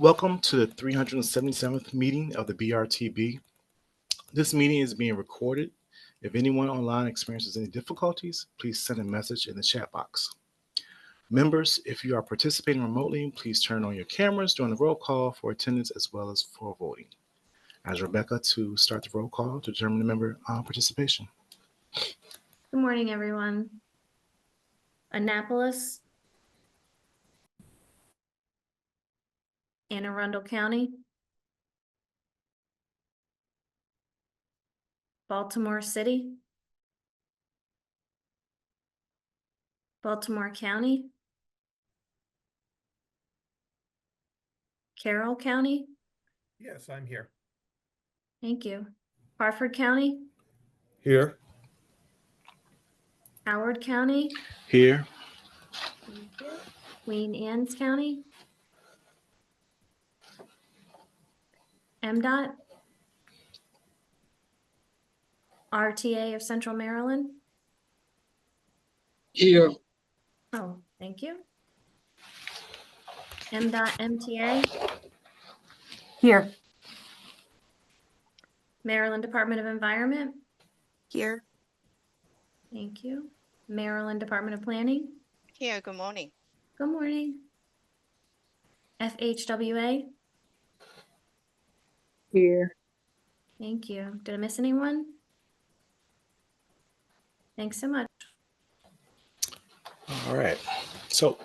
Welcome to the 377th meeting of the BRTB. This meeting is being recorded. If anyone online experiences any difficulties, please send a message in the chat box. Members, if you are participating remotely, please turn on your cameras during the roll call for attendance as well as for voting. As Rebecca to start the roll call to determine the member participation. Good morning, everyone. Annapolis, Anne Arundel County, Baltimore City, Baltimore County, Carroll County. Yes, I'm here. Thank you. Harford County, Here. Howard County, Here. thank you. Queen Anne's County, MDOT, RTA of Central Maryland. Here. Oh, thank you. MDOT MTA, Here. Maryland Department of Environment. Here. Thank you. Maryland Department of Planning. Here, good morning. Good morning. FHWA. Here. Thank you. Did I miss anyone? Thanks so much. All right. So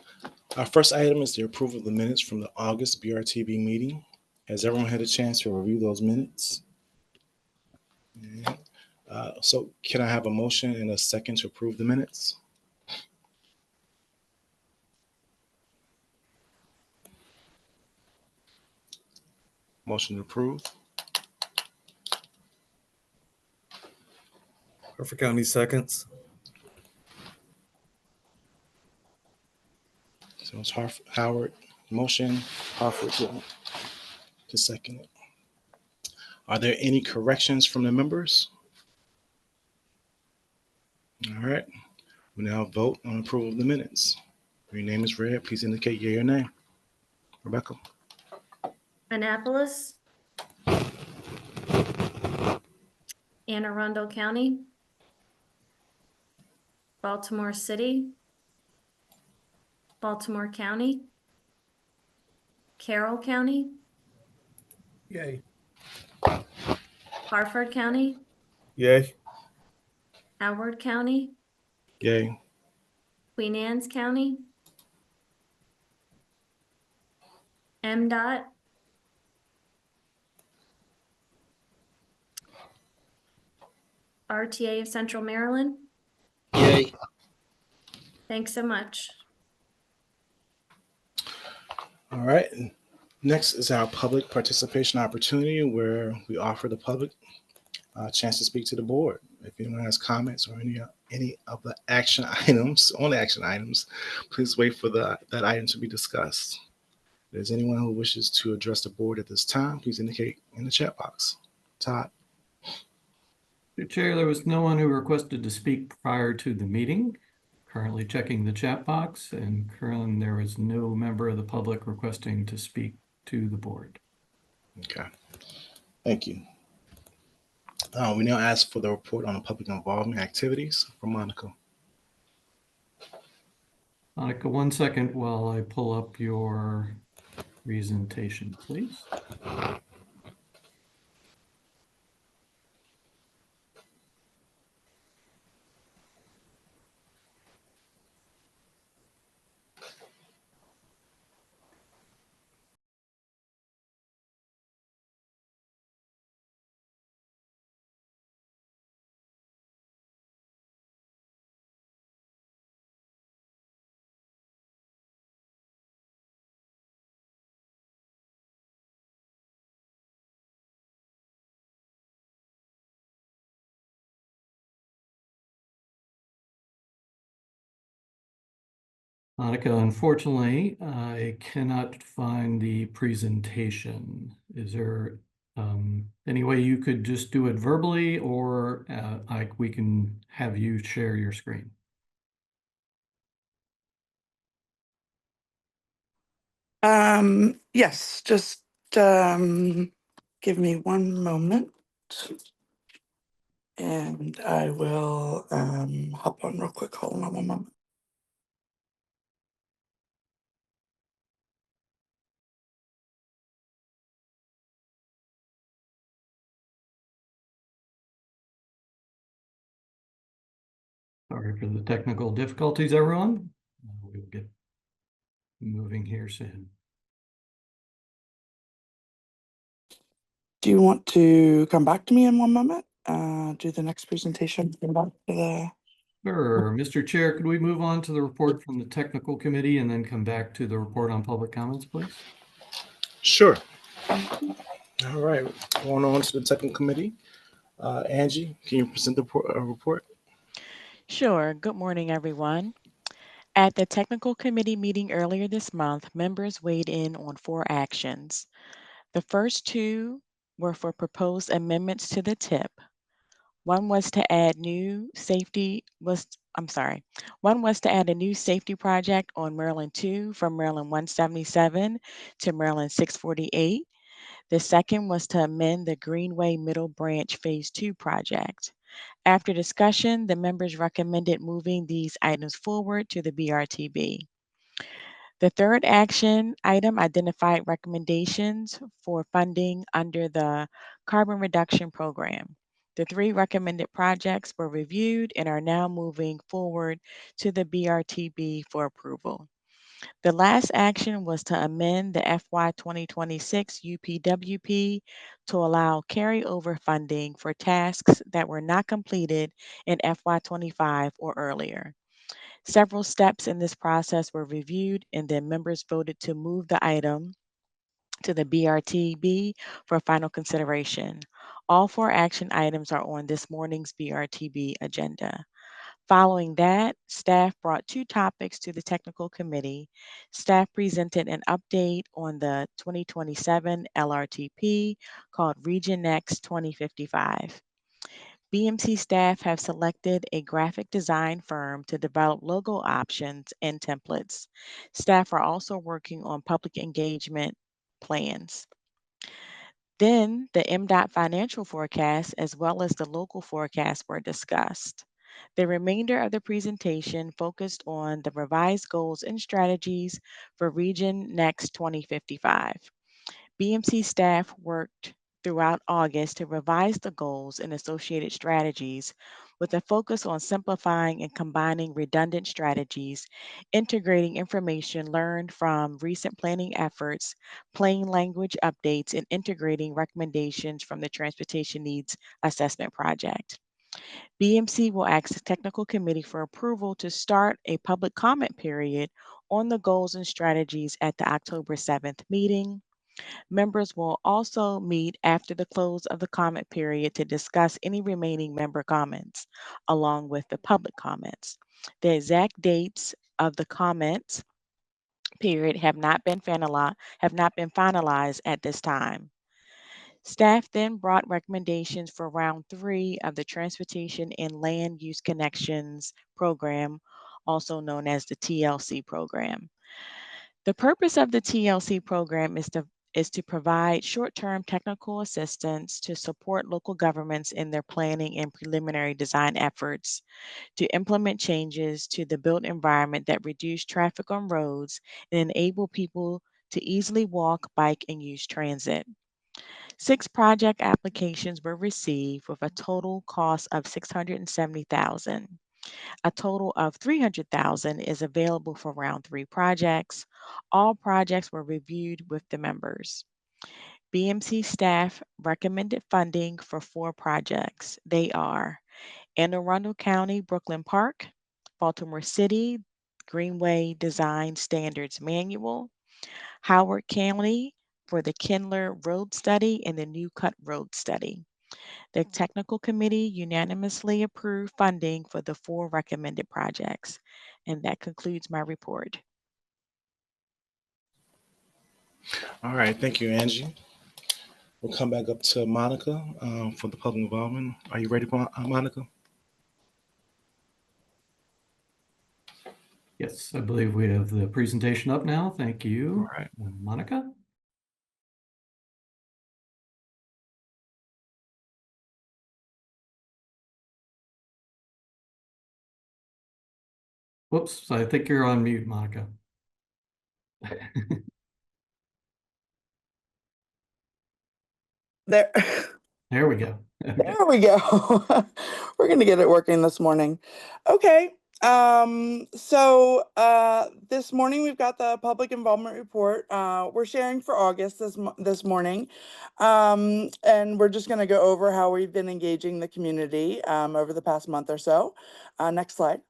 our first item is the approval of the minutes from the August BRTB meeting. Has everyone had a chance to review those minutes? So can I have a motion and a second to approve the minutes? Motion to approve. Harford County seconds. So it's Howard motion, Harford to second it. Are there any corrections from the members? All right. We now vote on approval of the minutes. If your name is read, please indicate yea or nay. Rebecca. Annapolis, Anne Arundel County, Baltimore City, Baltimore County, Carroll County, Yay. Harford County, Yay. Howard County, Yay. Queen Anne's County, MDOT, RTA of Central Maryland. Yay. Thanks so much. All right. Next is our public participation opportunity where we offer the public a chance to speak to the board. If anyone has comments or any of the action items, only action items, please wait for that item to be discussed. If there's anyone who wishes to address the board at this time, please indicate in the chat box. Todd. Mr. Chair, there was no one who requested to speak prior to the meeting. Currently checking the chat box, and currently there is no member of the public requesting to speak to the board. Okay. Thank you. We now ask for the report on the public involvement activities from Monica. Monica, 1 second while I pull up your presentation, please. Monica, unfortunately, I cannot find the presentation. Is there any way you could just do it verbally, or we can have you share your screen? Yes, just give me one moment. And I will hop on real quick. Hold on one moment. Sorry for the technical difficulties, everyone. We will get moving here soon. Do you want to come back to me in one moment? Do the next presentation. Come back to the. Sure. Mr. Chair, could we move on to the report from the technical committee and then come back to the report on public comments, please? Sure. All right, going on to the technical committee. Angie, can you present the report? Sure. Good morning, everyone. At the technical committee meeting earlier this month, members weighed in on 4 actions. The first 2 were for proposed amendments to the TIP. One was to add a new safety project on Maryland 2 from Maryland 177 to Maryland 648. The second was to amend the Greenway Middle Branch Phase 2 project. After discussion, the members recommended moving these items forward to the BRTB. The third action item identified recommendations for funding under the Carbon Reduction Program. The 3 recommended projects were reviewed and are now moving forward to the BRTB for approval. The last action was to amend the FY 2026 UPWP to allow carryover funding for tasks that were not completed in FY 25 or earlier. Several steps in this process were reviewed, and then members voted to move the item to the BRTB for final consideration. All 4 action items are on this morning's BRTB agenda. Following that, staff brought 2 topics to the technical committee. Staff presented an update on the 2027 LRTP called Region Next 2055. BMC staff have selected a graphic design firm to develop logo options and templates. Staff are also working on public engagement plans. Then the MDOT financial forecast as well as the local forecast were discussed. The remainder of the presentation focused on the revised goals and strategies for Region Next 2055. BMC staff worked throughout August to revise the goals and associated strategies with a focus on simplifying and combining redundant strategies, integrating information learned from recent planning efforts, plain language updates, and integrating recommendations from the Transportation Needs Assessment Project. BMC will ask the technical committee for approval to start a public comment period on the goals and strategies at the October 7th meeting. Members will also meet after the close of the comment period to discuss any remaining member comments, along with the public comments. The exact dates of the comments period have not been finalized at this time. Staff then brought recommendations for round 3 of the Transportation and Land Use Connections program, also known as the TLC program. The purpose of the TLC program is to provide short-term technical assistance to support local governments in their planning and preliminary design efforts to implement changes to the built environment that reduce traffic on roads and enable people to easily walk, bike, and use transit. 6 project applications were received with a total cost of $670,000. A total of $300,000 is available for round 3 projects. All projects were reviewed with the members. BMC staff recommended funding for 4 projects. They are Anne Arundel County, Brooklyn Park, Baltimore City, Greenway Design Standards Manual, Howard County for the Kindler Road Study and the New Cut Road Study. The technical committee unanimously approved funding for the 4 recommended projects. And that concludes my report. All right, thank you, Angie. We'll come back up to Monica for the public involvement. Are you ready, Monica? Yes, I believe we have the presentation up now. Thank you. All right. Monica? Whoops, I think you're on mute, Monica. There. There we go. Okay. There we go. We're going to get it working this morning. Okay. This morning we've got the public involvement report. We're sharing for August this morning. And we're just going to go over how we've been engaging the community over the past month or so. Next slide.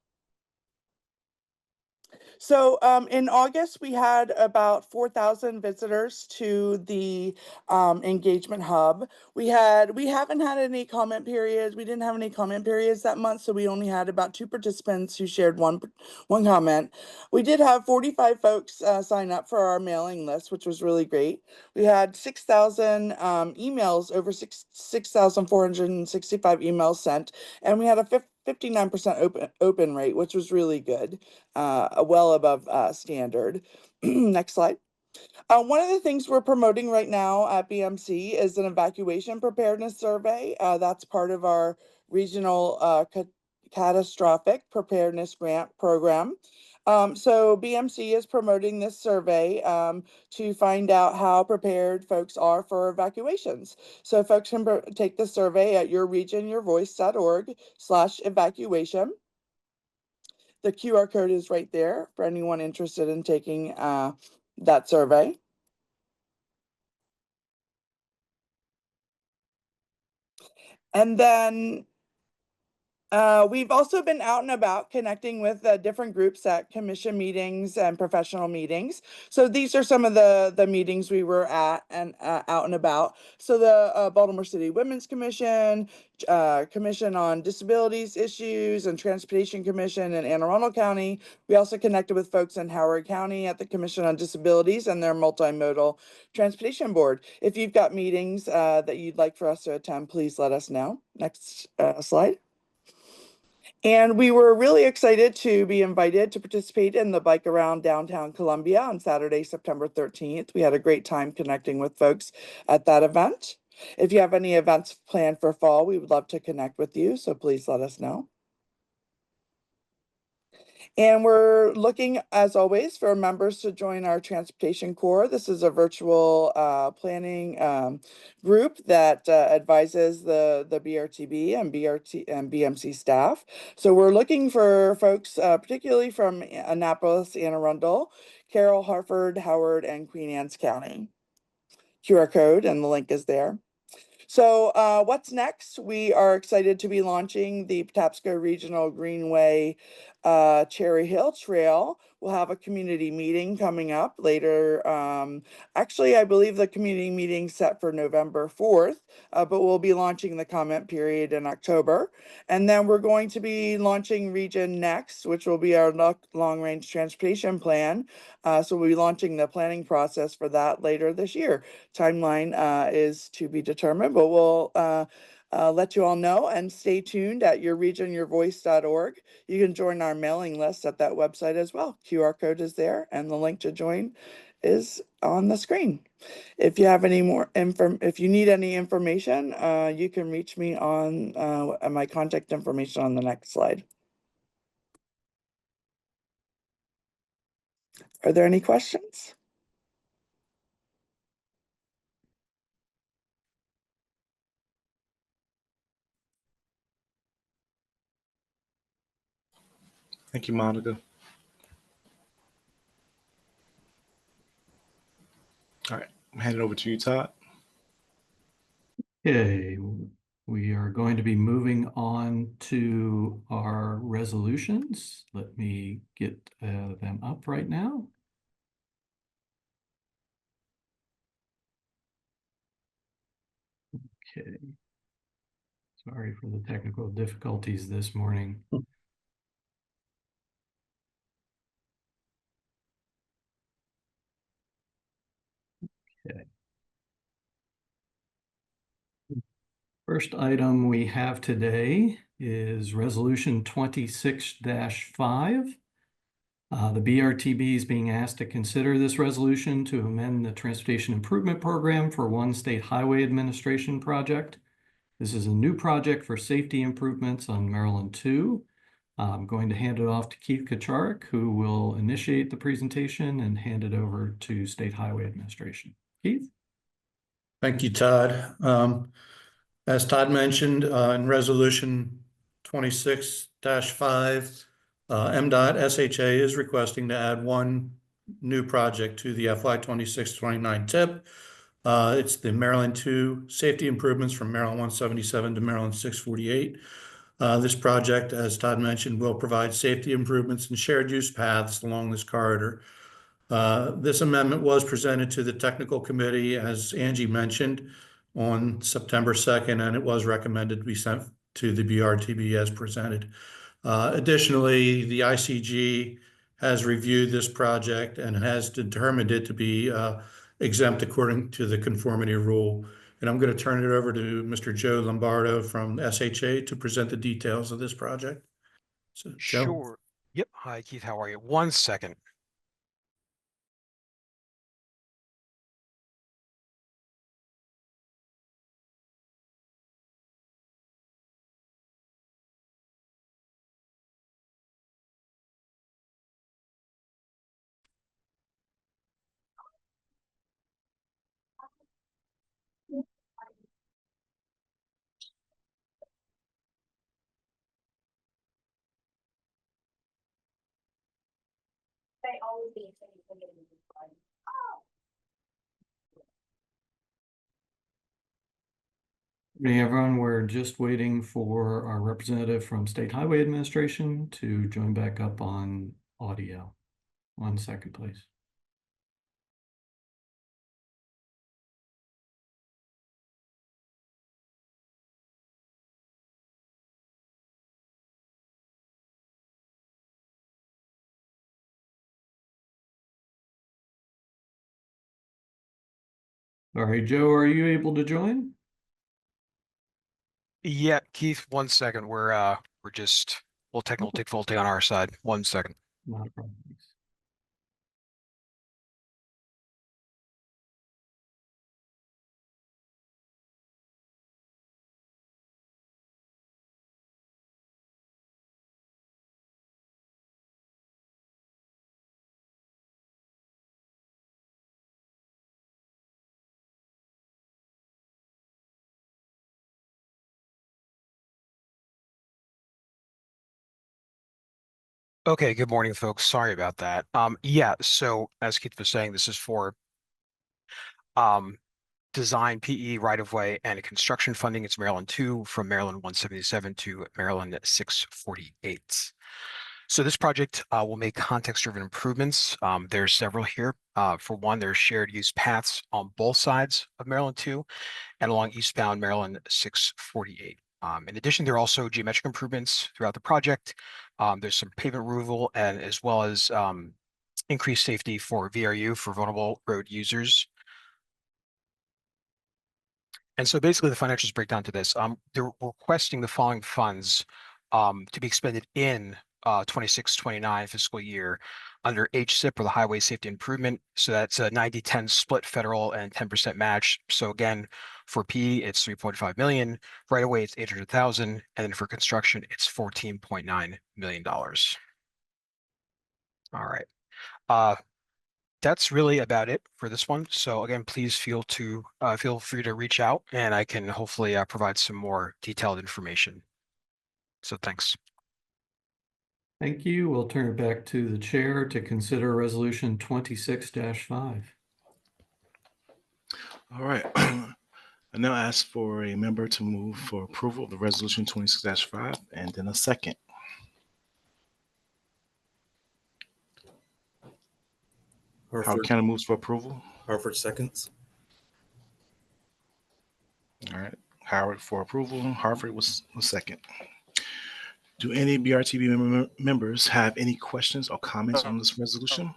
So in August, we had about 4,000 visitors to the engagement hub. We haven't had any comment periods. We didn't have any comment periods that month, so we only had about 2 participants who shared one comment. We did have 45 folks sign up for our mailing list, which was really great. We had 6,000 emails, over 6,465 emails sent, and we had a 59% open rate, which was really good, well above standard. Next slide. One of the things we're promoting right now at BMC is an evacuation preparedness survey. That's part of our regional catastrophic preparedness grant program. So BMC is promoting this survey to find out how prepared folks are for evacuations. So folks can take the survey at yourregionyourvoice.org/evacuation. The QR code is right there for anyone interested in taking that survey. And then we've also been out and about connecting with different groups at commission meetings and professional meetings. So these are some of the meetings we were at and out and about. So the Baltimore City Women's Commission, Commission on Disabilities Issues, and Transportation Commission in Anne Arundel County. We also connected with folks in Howard County at the Commission on Disabilities and their Multimodal Transportation Board. If you've got meetings that you'd like for us to attend, please let us know. Next slide. And we were really excited to be invited to participate in the Bike Around Downtown Columbia on Saturday, September 13th. We had a great time connecting with folks at that event. If you have any events planned for fall, we would love to connect with you, so please let us know. And we're looking, as always, for members to join our Transportation Corps. This is a virtual planning group that advises the BRTB and BMC staff. So we're looking for folks, particularly from Annapolis, Anne Arundel, Carroll, Hartford, Howard, and Queen Anne's County. QR code, and the link is there. So what's next? We are excited to be launching the Patapsco Regional Greenway Cherry Hill Trail. We'll have a community meeting coming up later. Actually, I believe the community meeting's set for November 4th, but we'll be launching the comment period in October. And then we're going to be launching Region Next, which will be our long-range transportation plan. So we'll be launching the planning process for that later this year. Timeline is to be determined, but we'll let you all know, and stay tuned at yourregionyourvoice.org. You can join our mailing list at that website as well. QR code is there, and the link to join is on the screen. If you have any more if you need any information, you can reach me on my contact information on the next slide. Are there any questions? Thank you, Monica. All right, I'm handing it over to you, Todd. Okay, we are going to be moving on to our resolutions. Let me get them up right now. Okay. Sorry for the technical difficulties this morning. Okay. First item we have today is Resolution 26-5. The BRTB is being asked to consider this resolution to amend the Transportation Improvement Program for one state highway administration project. This is a new project for safety improvements on Maryland 2. I'm going to hand it off to Keith Kacharik, who will initiate the presentation and hand it over to State Highway Administration. Keith? Thank you, Todd. As Todd mentioned, in Resolution 26-5, MDOT SHA is requesting to add one new project to the FY 26-29 TIP. It's the Maryland 2 safety improvements from Maryland 177 to Maryland 648. This project, as Todd mentioned, will provide safety improvements and shared use paths along this corridor. This amendment was presented to the technical committee, as Angie mentioned, on September 2nd, and it was recommended to be sent to the BRTB as presented. Additionally, the ICG has reviewed this project and has determined it to be exempt according to the conformity rule. And I'm going to turn it over to Mr. Joe Lombardo from SHA to present the details of this project. So, Joe. Sure. Yep. Hi, Keith. How are you? 1 second. Hey everyone, we're just waiting for our representative from State Highway Administration to join back up on audio. 1 second, please. All right, Joe, are you able to join? Yeah, Keith, 1 second. We're just technical difficulty on our side. 1 second. Not a problem. Thanks. Okay, good morning, folks. Sorry about that. Yeah, so as Keith was saying, this is for design PE right-of-way and construction funding. It's Maryland 2 from Maryland 177 to Maryland 648. So this project will make context-driven improvements. There's several here. For one, there's shared use paths on both sides of Maryland 2 and along eastbound Maryland 648. In addition, there are also geometric improvements throughout the project. There's some pavement removal and as well as increased safety for VRU, for vulnerable road users. And so basically the financials break down to this. They're requesting the following funds to be expended in 26-29 fiscal year under HSIP, or the Highway Safety Improvement. So that's a 90-10 split federal and 10% match. So again, for PE, it's 3.5 million. Right away, it's 800,000. And then for construction, it's $14.9 million. All right. That's really about it for this one. So again, please feel free to reach out, and I can hopefully provide some more detailed information. So thanks. Thank you. We'll turn it back to the chair to consider resolution 26-5. All right. I now ask for a member to move for approval of the resolution 26-5 and then a second. Howard Harford, County moves for approval. Harford seconds. All right. Howard for approval. Harford was second. Do any BRTB members have any questions or comments on this resolution?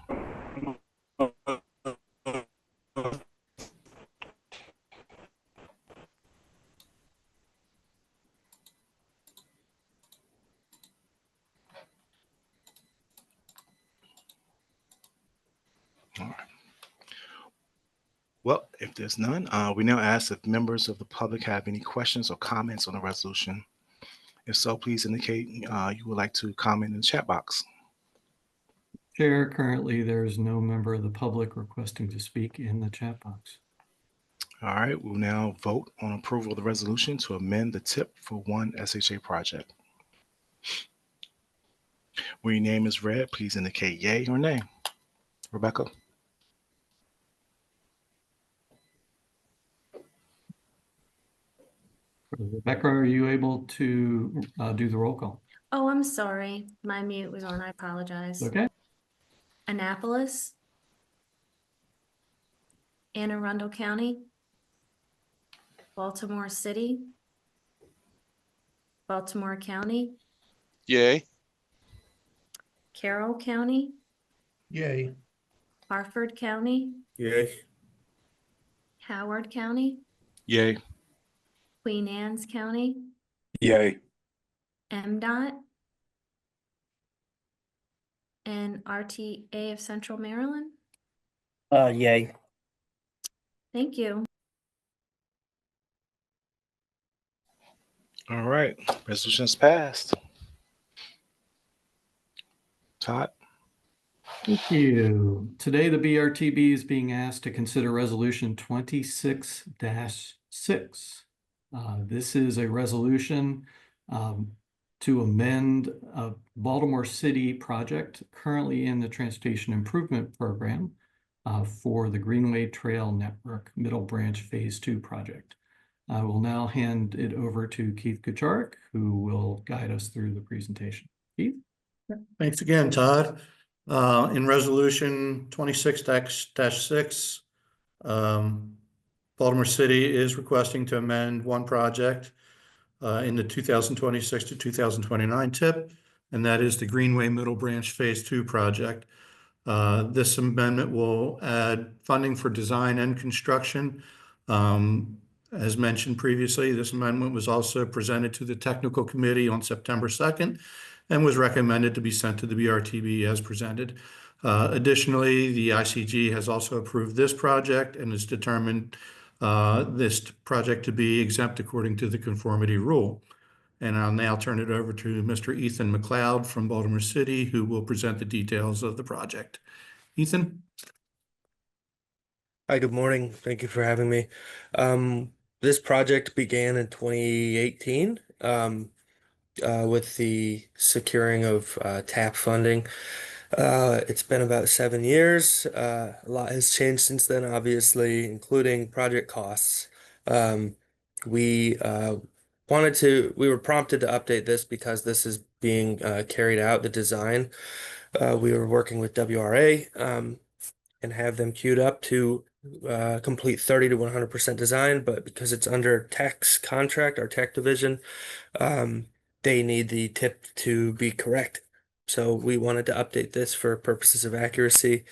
Well, if there's none, we now ask if members of the public have any questions or comments on the resolution. If so, please indicate you would like to comment in the chat box. Chair, currently there's no member of the public requesting to speak in the chat box. All right, we'll now vote on approval of the resolution to amend the tip for one SHA project. When your name is read, please indicate yay or nay. Rebecca? Rebecca, are you able to do the roll call? Oh, I'm sorry. My mute was on. I apologize. Okay. Annapolis, Anne Arundel County, Baltimore City, Baltimore County, Yay. Carroll County, Yay. Harford County, Yay. Howard County, Yay. Queen Anne's County, Yay. MDOT, and RTA of Central Maryland. Yay. Thank you. All right, resolution's passed. Todd? Thank you. Today, the BRTB is being asked to consider Resolution 26-6. This is a resolution to amend a Baltimore City project currently in the Transportation Improvement Program for the Greenway Trail Network Middle Branch Phase 2 project. I will now hand it over to Keith Kucharik, who will guide us through the presentation. Keith? Thanks again, Todd. In resolution 26-6, Baltimore City is requesting to amend one project in the 2026 to 2029 tip, and that is the Greenway Middle Branch Phase 2 project. This amendment will add funding for design and construction. As mentioned previously, this amendment was also presented to the technical committee on September 2nd and was recommended to be sent to the BRTB as presented. Additionally, the ICG has also approved this project and has determined this project to be exempt according to the conformity rule. And I'll now turn it over to Mr. Ethan McLeod from Baltimore City, who will present the details of the project. Ethan? Hi, good morning. Thank you for having me. This project began in 2018 with the securing of TAP funding. It's been about 7 years. A lot has changed since then, obviously, including project costs. We were prompted to update this because this is being carried out, the design. We were working with WRA and have them queued up to complete 30 to 100% design, but because it's under tech's contract, our tech division, they need the tip to be correct. So we wanted to update this for purposes of accuracy.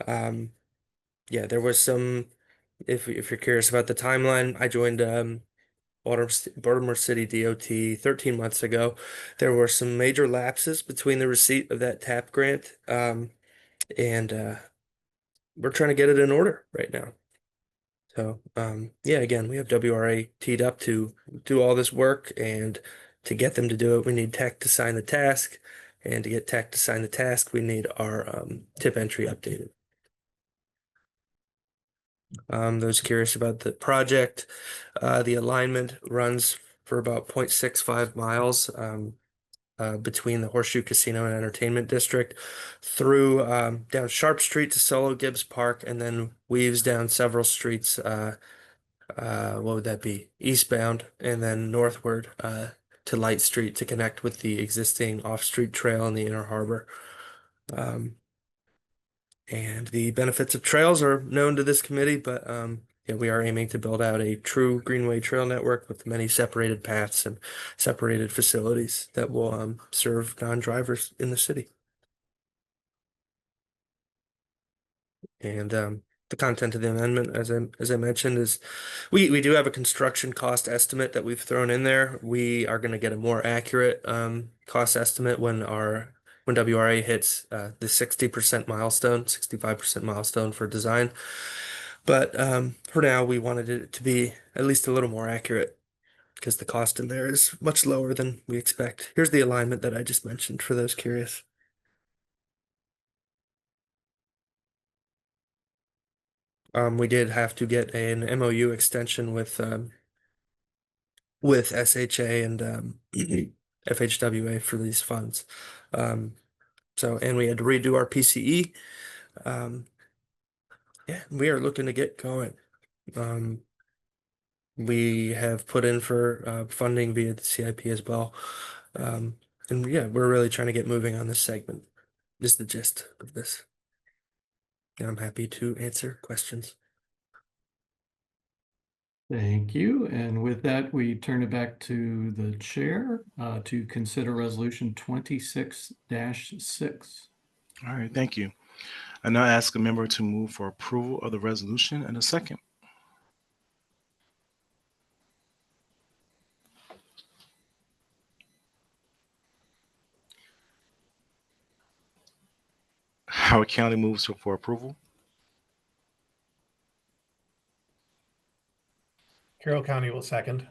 Yeah, there was some, if you're curious about the timeline, I joined Baltimore City DOT 13 months ago. There were some major lapses between the receipt of that TAP grant and we're trying to get it in order right now. So yeah, again, we have WRA teed up to do all this work, and to get them to do it, we need tech to sign the task, and to get tech to sign the task, we need our tip entry updated. Those curious about the project, the alignment runs for about 0.65 miles between the Horseshoe Casino and Entertainment District through down Sharp Street to Solo Gibbs Park, and then weaves down several streets. What would that be? Eastbound, and then northward to Light Street to connect with the existing off-street trail in the Inner Harbor. And the benefits of trails are known to this committee, but yeah, we are aiming to build out a true Greenway trail network with many separated paths and separated facilities that will serve non-drivers in the city. And the content of the amendment, as I mentioned, is we do have a construction cost estimate that we've thrown in there. We are going to get a more accurate cost estimate when WRA hits the 60% milestone, 65% milestone for design. But for now, we wanted it to be at least a little more accurate because the cost in there is much lower than we expect. Here's the alignment that I just mentioned for those curious. We did have to get an MOU extension with SHA and FHWA for these funds. And we had to redo our PCE. Yeah, we are looking to get going. We have put in for funding via the CIP as well. And yeah, we're really trying to get moving on this segment. This is the gist of this. And I'm happy to answer questions. Thank you. And with that, we turn it back to the chair to consider resolution 26-6. All right, thank you. I now ask a member to move for approval of the resolution and a second. Howard County moves for approval. Carroll County will second.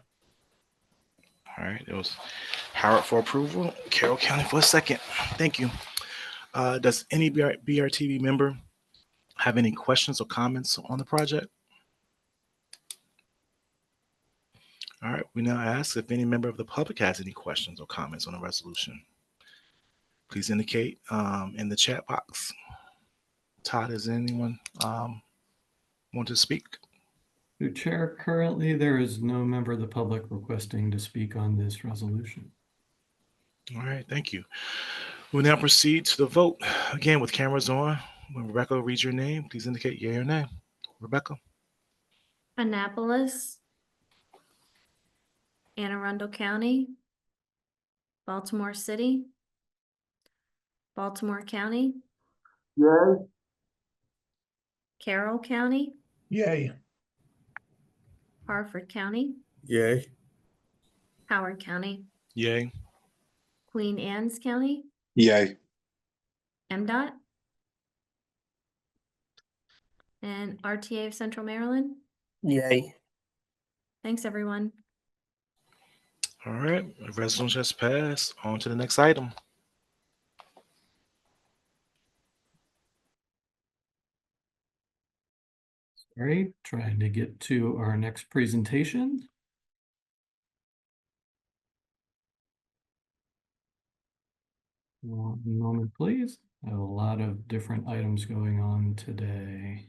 All right, it was Howard for approval, Carroll County for a second. Thank you. Does any BRTB member have any questions or comments on the project? All right, we now ask if any member of the public has any questions or comments on the resolution. Please indicate in the chat box. Todd, does anyone want to speak? To Chair, currently there is no member of the public requesting to speak on this resolution. All right, thank you. We'll now proceed to the vote. Again, with cameras on, when Rebecca reads your name, please indicate yea or nay. Rebecca? Annapolis, Anne Arundel County, Baltimore City, Baltimore County, Yay. Carroll County, Yay. Harford County, Yay. Howard County, Yay. Queen Anne's County, Yay. MDOT, and RTA of Central Maryland. Yay. Thanks, everyone. All right, the resolution has passed. On to the next item. Sorry, trying to get to our next presentation. One moment, please. I have a lot of different items going on today.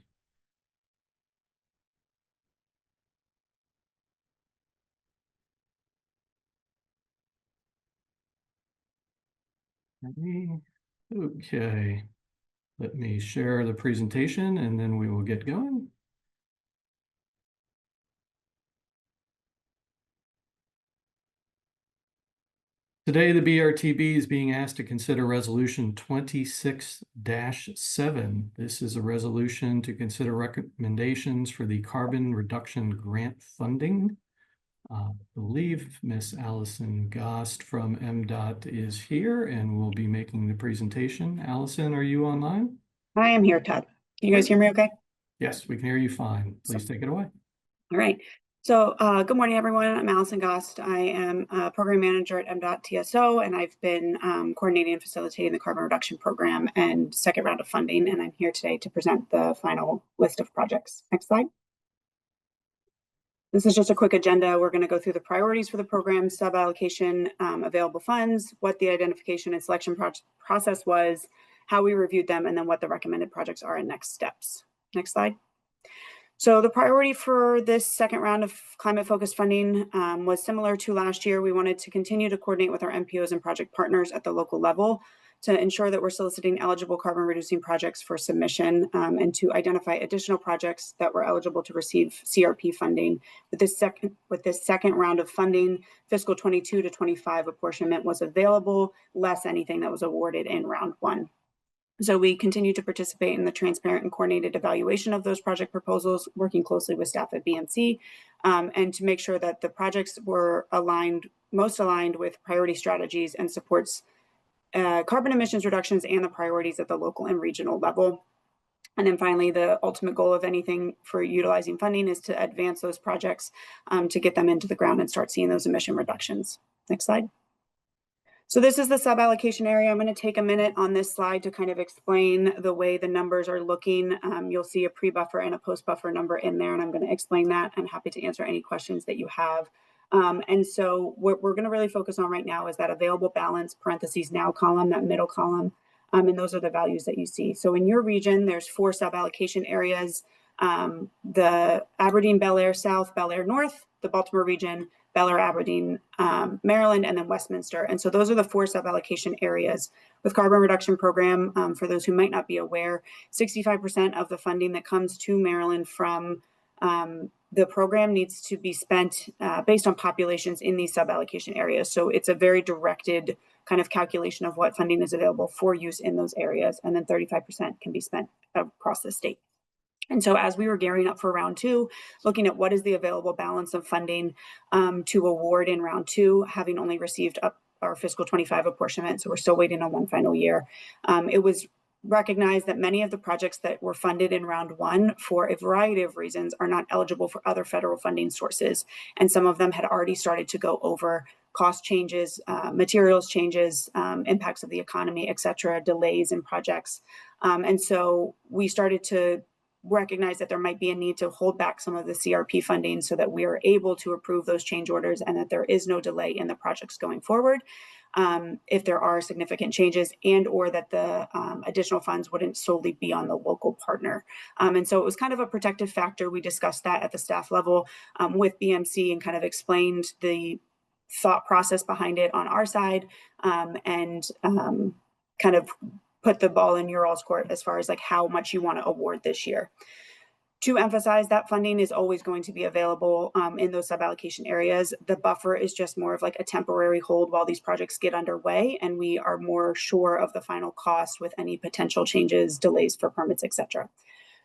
Okay, let me share the presentation and then we will get going. Today, the BRTB is being asked to consider resolution 26-7. This is a resolution to consider recommendations for the carbon reduction grant funding. I believe Miss Allison Gost from MDOT is here and will be making the presentation. Allison, are you online? I am here, Todd. Can you guys hear me okay? Yes, we can hear you fine. Please take it away. All right. So good morning, everyone. I'm Allison Gost. I am a program manager at MDOT TSO, and I've been coordinating and facilitating the carbon reduction program and second round of funding. And I'm here today to present the final list of projects. Next slide. This is just a quick agenda. We're going to go through the priorities for the program, sub-allocation, available funds, what the identification and selection process was, how we reviewed them, and then what the recommended projects are and next steps. Next slide. So the priority for this second round of climate-focused funding was similar to last year. We wanted to continue to coordinate with our MPOs and project partners at the local level to ensure that we're soliciting eligible carbon-reducing projects for submission and to identify additional projects that were eligible to receive CRP funding. With this second round of funding, fiscal 22 to 25 apportionment was available, less anything that was awarded in round one. So we continue to participate in the transparent and coordinated evaluation of those project proposals, working closely with staff at BMC, and to make sure that the projects were most aligned with priority strategies and supports carbon emissions reductions and the priorities at the local and regional level. And then finally, the ultimate goal of anything for utilizing funding is to advance those projects to get them into the ground and start seeing those emission reductions. Next slide. So this is the sub-allocation area. I'm going to take a minute on this slide to kind of explain the way the numbers are looking. You'll see a pre-buffer and a post-buffer number in there, and I'm going to explain that. I'm happy to answer any questions that you have. And so what we're going to really focus on right now is that available balance, parentheses now column, that middle column. And those are the values that you see. So in your region, there's 4 sub-allocation areas. The Aberdeen, Bel Air South, Bel Air North, the Baltimore region, Bel Air, Aberdeen, Maryland, and then Westminster. And so those are the 4 sub-allocation areas. With carbon reduction program, for those who might not be aware, 65% of the funding that comes to Maryland from the program needs to be spent based on populations in these sub-allocation areas. So it's a very directed kind of calculation of what funding is available for use in those areas. And then 35% can be spent across the state. And so as we were gearing up for round 2, looking at what is the available balance of funding to award in round 2, having only received up our fiscal 25 apportionment, so we're still waiting on one final year. It was recognized that many of the projects that were funded in round 1 for a variety of reasons are not eligible for other federal funding sources. And some of them had already started to go over cost changes, materials changes, impacts of the economy, et cetera, delays in projects. And so we started to recognize that there might be a need to hold back some of the CRP funding so that we are able to approve those change orders and that there is no delay in the projects going forward. If there are significant changes and or that the additional funds wouldn't solely be on the local partner. And so it was kind of a protective factor. We discussed that at the staff level with BMC and kind of explained the thought process behind it on our side and kind of put the ball in your all's court as far as like how much you want to award this year. To emphasize that funding is always going to be available in those sub-allocation areas. The buffer is just more of like a temporary hold while these projects get underway and we are more sure of the final cost with any potential changes, delays for permits, et cetera.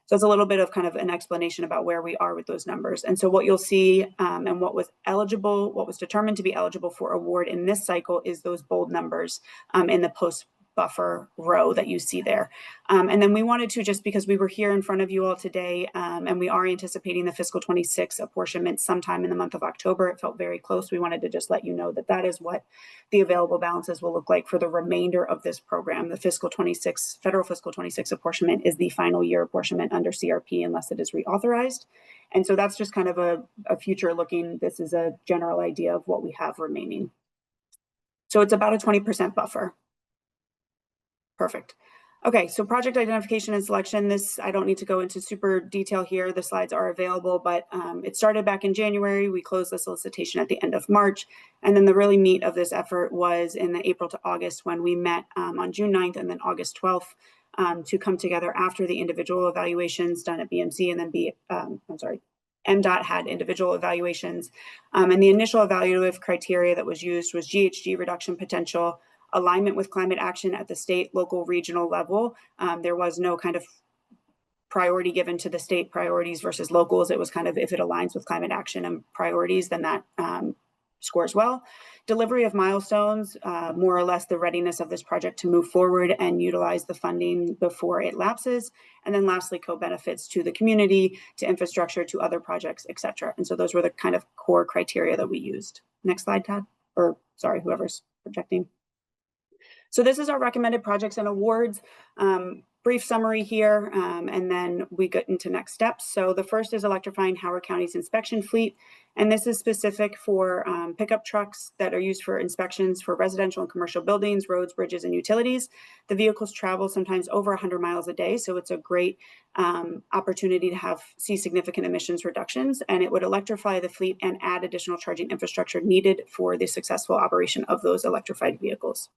So it's a little bit of kind of an explanation about where we are with those numbers. And so what you'll see and what was eligible, what was determined to be eligible for award in this cycle is those bold numbers in the post buffer row that you see there. And then we wanted to, just because we were here in front of you all today and we are anticipating the fiscal 26 apportionment sometime in the month of October, it felt very close. We wanted to just let you know that that is what the available balances will look like for the remainder of this program. The fiscal 26, federal fiscal 26 apportionment is the final year apportionment under CRP unless it is reauthorized. And so that's just kind of a future looking, this is a general idea of what we have remaining. So it's about a 20% buffer. Perfect. Okay, so project identification and selection. This, I don't need to go into super detail here. The slides are available, but it started back in January. We closed the solicitation at the end of March. And then the really meat of this effort was in the April to August when we met on June 9th and then August 12th to come together after the individual evaluations done at BMC and then MDOT had individual evaluations. And the initial evaluative criteria that was used was GHG reduction potential, alignment with climate action at the state, local, regional level. There was no kind of priority given to the state priorities versus locals. It was kind of if it aligns with climate action and priorities, then that scores well. Delivery of milestones, more or less the readiness of this project to move forward and utilize the funding before it lapses. And then lastly, co-benefits to the community, to infrastructure, to other projects, et cetera. And so those were the kind of core criteria that we used. Next slide, Todd, or sorry, whoever's projecting. So this is our recommended projects and awards. Brief summary here, and then we get into next steps. So the first is electrifying Howard County's inspection fleet. And this is specific for pickup trucks that are used for inspections for residential and commercial buildings, roads, bridges, and utilities. The vehicles travel sometimes over 100 miles a day. So it's a great opportunity to see significant emissions reductions. And it would electrify the fleet and add additional charging infrastructure needed for the successful operation of those electrified vehicles.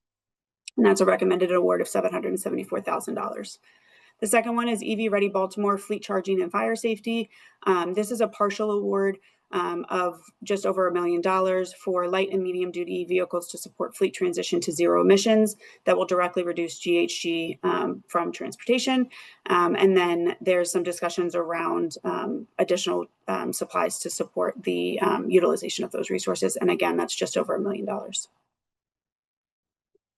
And that's a recommended award of $774,000. The second one is EV Ready Baltimore Fleet Charging and Fire Safety. This is a partial award of just over $1 million for light and medium duty vehicles to support fleet transition to zero emissions that will directly reduce GHG from transportation. And then there's some discussions around additional supplies to support the utilization of those resources. And again, that's just over $1 million.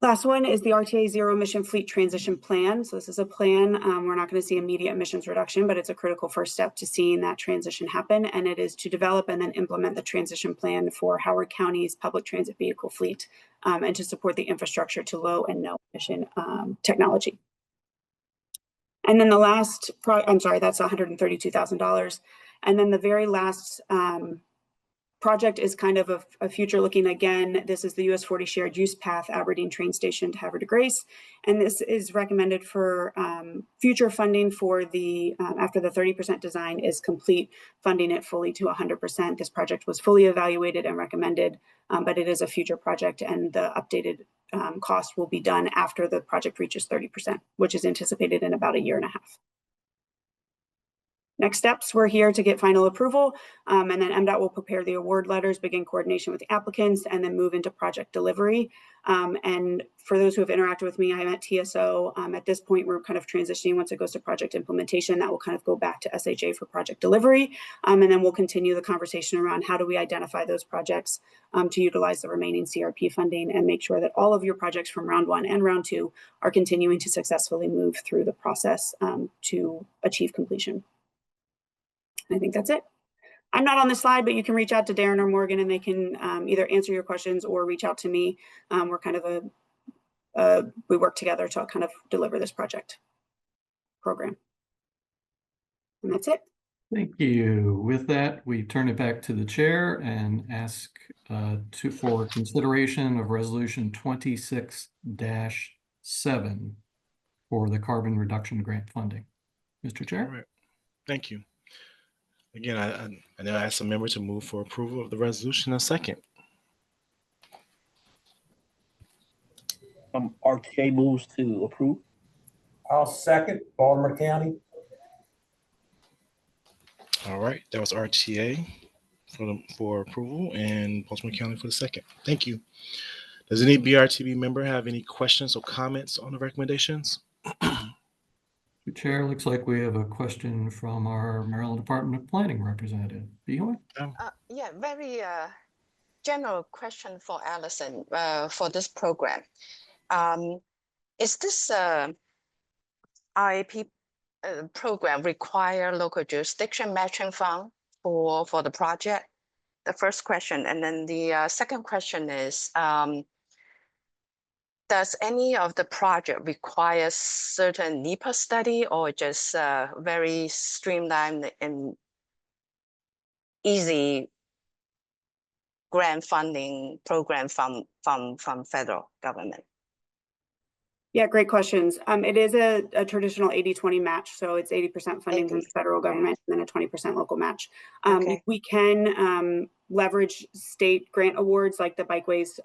Last one is the RTA Zero Emission Fleet Transition Plan. So this is a plan. We're not going to see immediate emissions reduction, but it's a critical first step to seeing that transition happen. And it is to develop and then implement the transition plan for Howard County's public transit vehicle fleet and to support the infrastructure to low and no emission technology. And then the last, that's $132,000. And then the very last project is kind of a future looking. Again, this is the US 40 shared use path, Aberdeen train station to Havre de Grace. And this is recommended for future funding for the, after the 30% design is complete, funding it fully to 100%. This project was fully evaluated and recommended, but it is a future project and the updated cost will be done after the project reaches 30%, which is anticipated in about a year and a half. Next steps, we're here to get final approval, and then MDOT will prepare the award letters, begin coordination with the applicants, and then move into project delivery. And for those who have interacted with me, I'm at TSO. At this point, we're kind of transitioning. Once it goes to project implementation, that will kind of go back to SHA for project delivery. And then we'll continue the conversation around how do we identify those projects to utilize the remaining CRP funding and make sure that all of your projects from round 1 and round 2 are continuing to successfully move through the process to achieve completion. I think that's it. I'm not on the slide, but you can reach out to Darren or Morgan and they can either answer your questions or reach out to me. We're kind of we work together to kind of deliver this project program. And that's it. Thank you. With that, we turn it back to the chair and ask for consideration of resolution 26-7 for the carbon reduction grant funding. Mr. Chair. All right. Thank you. Again, I now ask a member to move for approval of the resolution in a second. RTA moves to approve. I'll second. Baltimore County. All right, that was RTA for approval and Baltimore County for the second. Thank you. Does any BRTB member have any questions or comments on the recommendations? Chair, looks like we have a question from our Maryland Department of Planning representative. Bjorn? Yeah, very general question for Allison for this program. Is this IAP program require local jurisdiction matching fund for the project? The first question. And then the second question is, does any of the project require certain NEPA study or just very streamlined and easy grant funding program from federal government? Yeah, great questions. It is a traditional 80-20 match. So it's 80% funding from the federal government and then a 20% local match. Okay. We can leverage state grant awards like the bikeways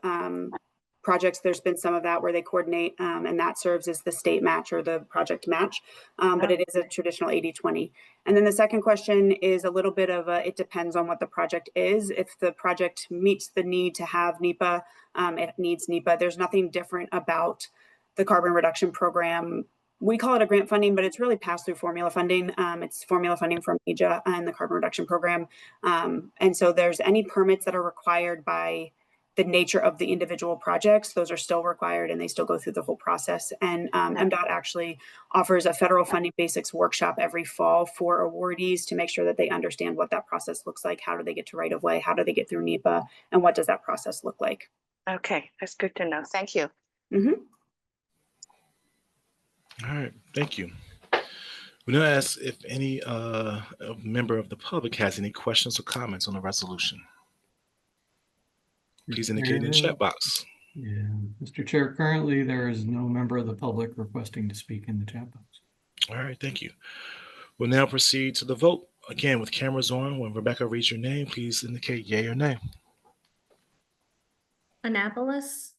projects. There's been some of that where they coordinate and that serves as the state match or the project match. But it is a traditional 80-20. And then the second question is a little bit of it depends on what the project is. If the project meets the need to have NEPA, it needs NEPA. There's nothing different about the carbon reduction program. We call it a grant funding, but it's really pass-through formula funding. It's formula funding from EJA and the carbon reduction program. And so there's any permits that are required by the nature of the individual projects, those are still required and they still go through the whole process. And MDOT actually offers a federal funding basics workshop every fall for awardees to make sure that they understand what that process looks like. How do they get to right of way? How do they get through NEPA? And what does that process look like? Okay, that's good to know. Thank you. Mm-hmm. All right, thank you. We now ask if any member of the public has any questions or comments on the resolution. Please indicate in the chat box. Yeah, Mr. Chair, currently there is no member of the public requesting to speak in the chat box. All right, thank you. We'll now proceed to the vote. Again, with cameras on, when Rebecca reads your name, please indicate yay or nay. Annapolis,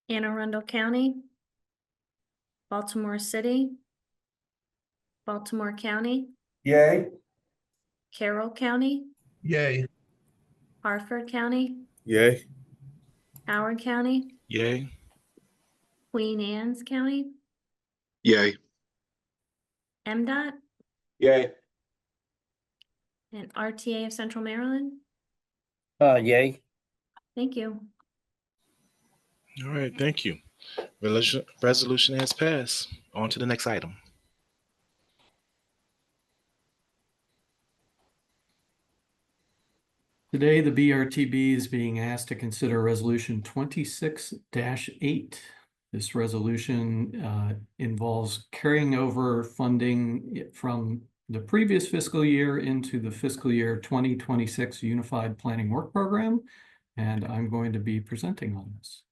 Anne Arundel County, Baltimore City, Baltimore County, Yay. Carroll County, Yay. Harford County, Yay. Howard County, Yay. Queen Anne's County, Yay. MDOT, Yay. and RTA of Central Maryland. Yay. Thank you. All right, thank you. Resolution has passed. On to the next item. Today, the BRTB is being asked to consider Resolution 26-8. This resolution involves carrying over funding from the previous fiscal year into the fiscal year 2026 Unified Planning Work Program, and I'm going to be presenting on this.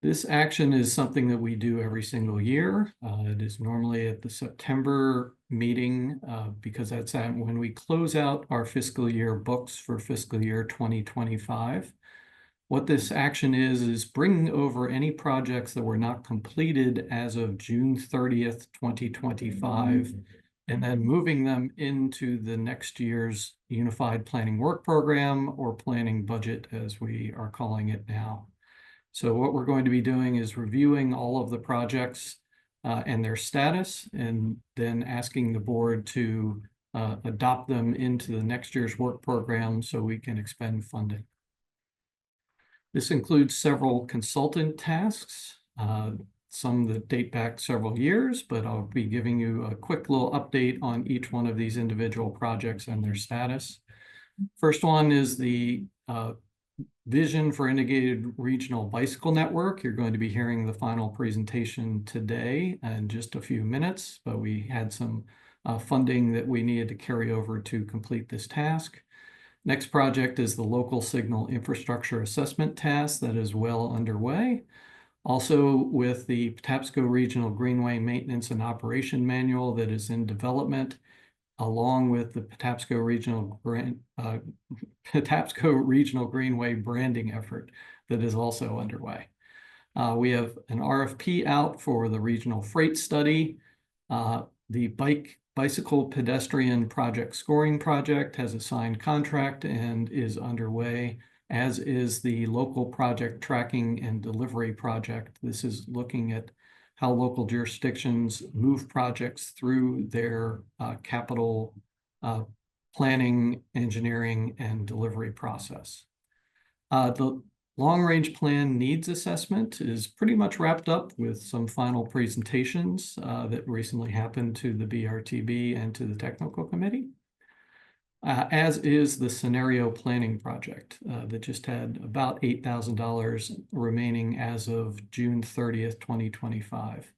This action is something that we do every single year. It is normally at the September meeting because that's when we close out our fiscal year books for fiscal year 2025. What this action is bringing over any projects that were not completed as of June 30th, 2025, and then moving them into the next year's Unified Planning Work Program, or planning budget as we are calling it now. So what we're going to be doing is reviewing all of the projects and their status, and then asking the board to adopt them into the next year's work program so we can expend funding. This includes several consultant tasks, some that date back several years, but I'll be giving you a quick little update on each one of these individual projects and their status. First one is the Vision for Integrated Regional Bicycle Network. You're going to be hearing the final presentation today in just a few minutes, but we had some funding that we needed to carry over to complete this task. Next project is the Local Signal Infrastructure Assessment task that is well underway. Also with the Patapsco Regional Greenway Maintenance and Operation Manual that is in development, along with the Patapsco Regional Greenway branding effort that is also underway. We have an RFP out for the regional freight study. The Bicycle Pedestrian Project Scoring Project has a signed contract and is underway, as is the Local Project Tracking and Delivery Project. This is looking at how local jurisdictions move projects through their capital planning, engineering, and delivery process. The long-range plan needs assessment is pretty much wrapped up with some final presentations that recently happened to the BRTB and to the technical committee. As is the scenario planning project that just had about $8,000 remaining as of June 30th, 2025.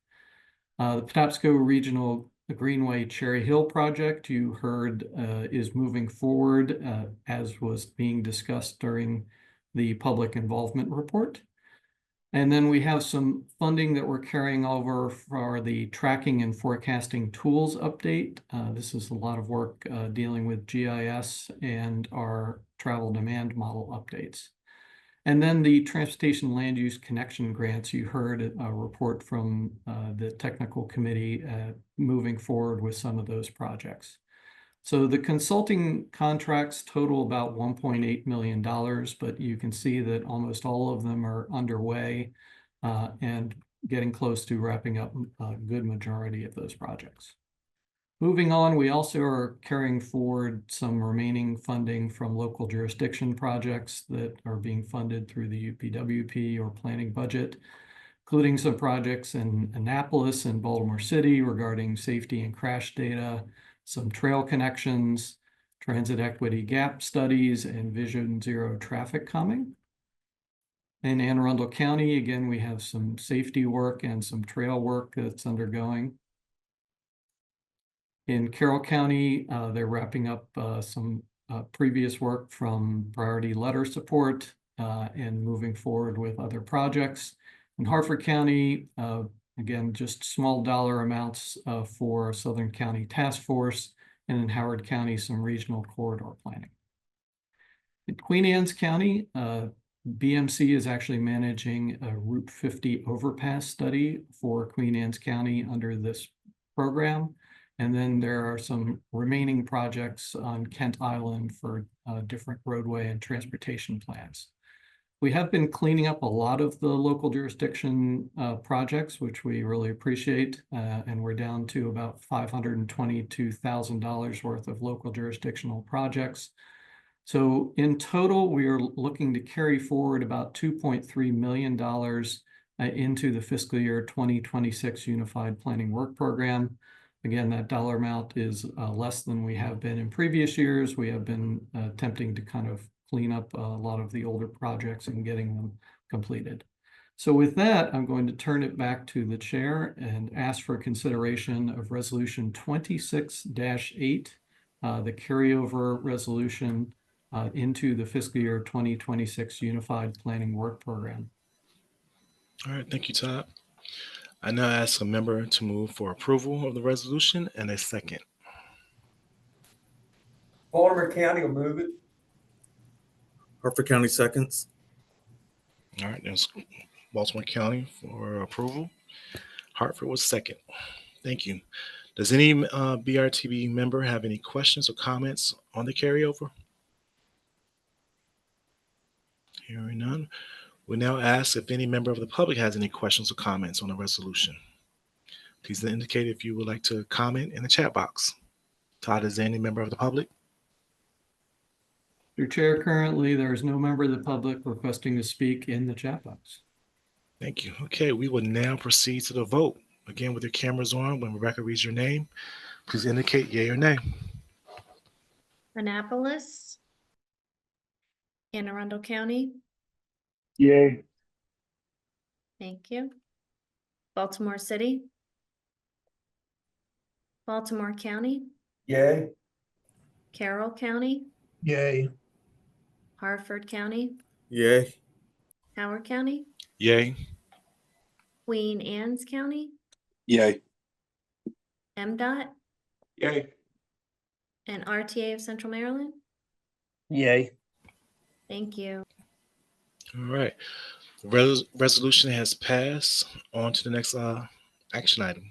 The Patapsco Regional Greenway Cherry Hill project, you heard, is moving forward as was being discussed during the public involvement report. And then we have some funding that we're carrying over for the tracking and forecasting tools update. This is a lot of work dealing with GIS and our travel demand model updates. And then the transportation land use connection grants, you heard a report from the technical committee moving forward with some of those projects. So the consulting contracts total about $1.8 million, but you can see that almost all of them are underway and getting close to wrapping up a good majority of those projects. Moving on, we also are carrying forward some remaining funding from local jurisdiction projects that are being funded through the UPWP or planning budget, including some projects in Annapolis and Baltimore City regarding safety and crash data, some trail connections, transit equity gap studies, and Vision Zero traffic calming. In Anne Arundel County, again, we have some safety work and some trail work that's undergoing. In Carroll County, they're wrapping up some previous work from priority letter support and moving forward with other projects. In Harford County, again, just small dollar amounts for Southern County Task Force, and in Howard County, some regional corridor planning. In Queen Anne's County, BMC is actually managing a Route 50 overpass study for Queen Anne's County under this program. And then there are some remaining projects on Kent Island for different roadway and transportation plans. We have been cleaning up a lot of the local jurisdiction projects, which we really appreciate, and we're down to about $522,000 worth of local jurisdictional projects. So in total, we are looking to carry forward about $2.3 million into the fiscal year 2026 Unified Planning Work Program. Again, that dollar amount is less than we have been in previous years. We have been attempting to kind of clean up a lot of the older projects and getting them completed. So with that, I'm going to turn it back to the chair and ask for consideration of Resolution 26-8, the carryover resolution into the fiscal year 2026 Unified Planning Work Program. All right, thank you, Todd. I now ask a member to move for approval of the resolution and a second. Baltimore County will move it. Hartford County seconds. All right, there's Baltimore County for approval. Hartford was second. Thank you. Does any BRTB member have any questions or comments on the carryover? Hearing none, we now ask if any member of the public has any questions or comments on the resolution. Please indicate if you would like to comment in the chat box. Todd, is there any member of the public? Your chair, currently, there is no member of the public requesting to speak in the chat box. Thank you. Okay, we will now proceed to the vote. Again, with your cameras on, when Rebecca reads your name, please indicate yay or nay. Annapolis, Anne Arundel County. Yay. Thank you. Baltimore City, Baltimore County, Yay. Carroll County, Yay. Hartford County, Yay. Howard County, Yay. Queen Anne's County, Yay. MDOT, Yay. and RTA of Central Maryland. Yay. Thank you. All right. The resolution has passed. On to the next action item.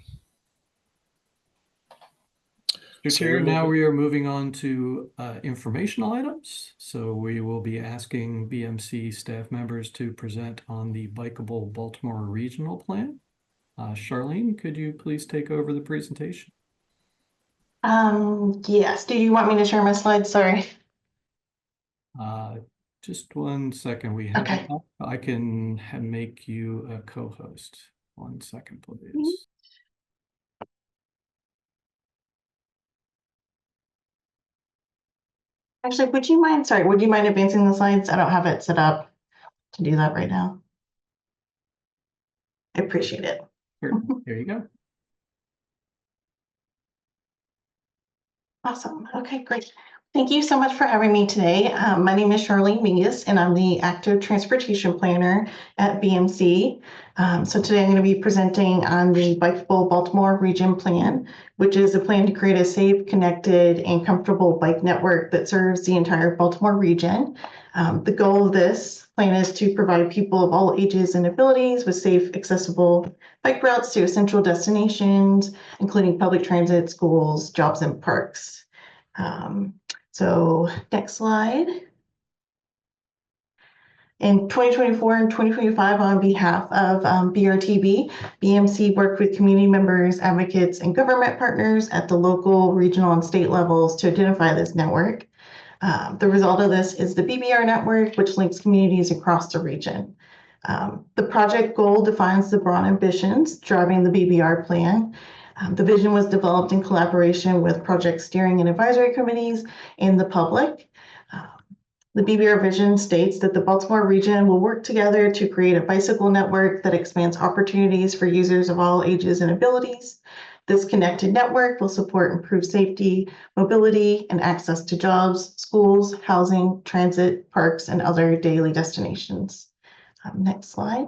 Your So chair, we're now moving- we are moving on to informational items. So we will be asking BMC staff members to present on the Bikeable Baltimore Regional Plan. Charlene, could you please take over the presentation? Yes. Do you want me to share my slides? Sorry. Just 1 second. We have Okay. I can make you a co-host. 1 second, please. Actually, would you mind advancing the slides? I don't have it set up to do that right now. I appreciate it. Here, there you go. Awesome. Okay, great. Thank you so much for having me today. My name is Charlene Mingus, and I'm the Active Transportation Planner at BMC. So today I'm going to be presenting on the Bikeable Baltimore Region Plan, which is a plan to create a safe, connected, and comfortable bike network that serves the entire Baltimore region. The goal of this plan is to provide people of all ages and abilities with safe, accessible bike routes to essential destinations, including public transit, schools, jobs, and parks. So next slide. In 2024 and 2025, on behalf of BRTB, BMC worked with community members, advocates, and government partners at the local, regional, and state levels to identify this network. The result of this is the BBR network, which links communities across the region. The project goal defines the broad ambitions driving the BBR plan. The vision was developed in collaboration with project steering and advisory committees and the public. The BBR vision states that the Baltimore region will work together to create a bicycle network that expands opportunities for users of all ages and abilities. This connected network will support improved safety, mobility, and access to jobs, schools, housing, transit, parks, and other daily destinations. Next slide.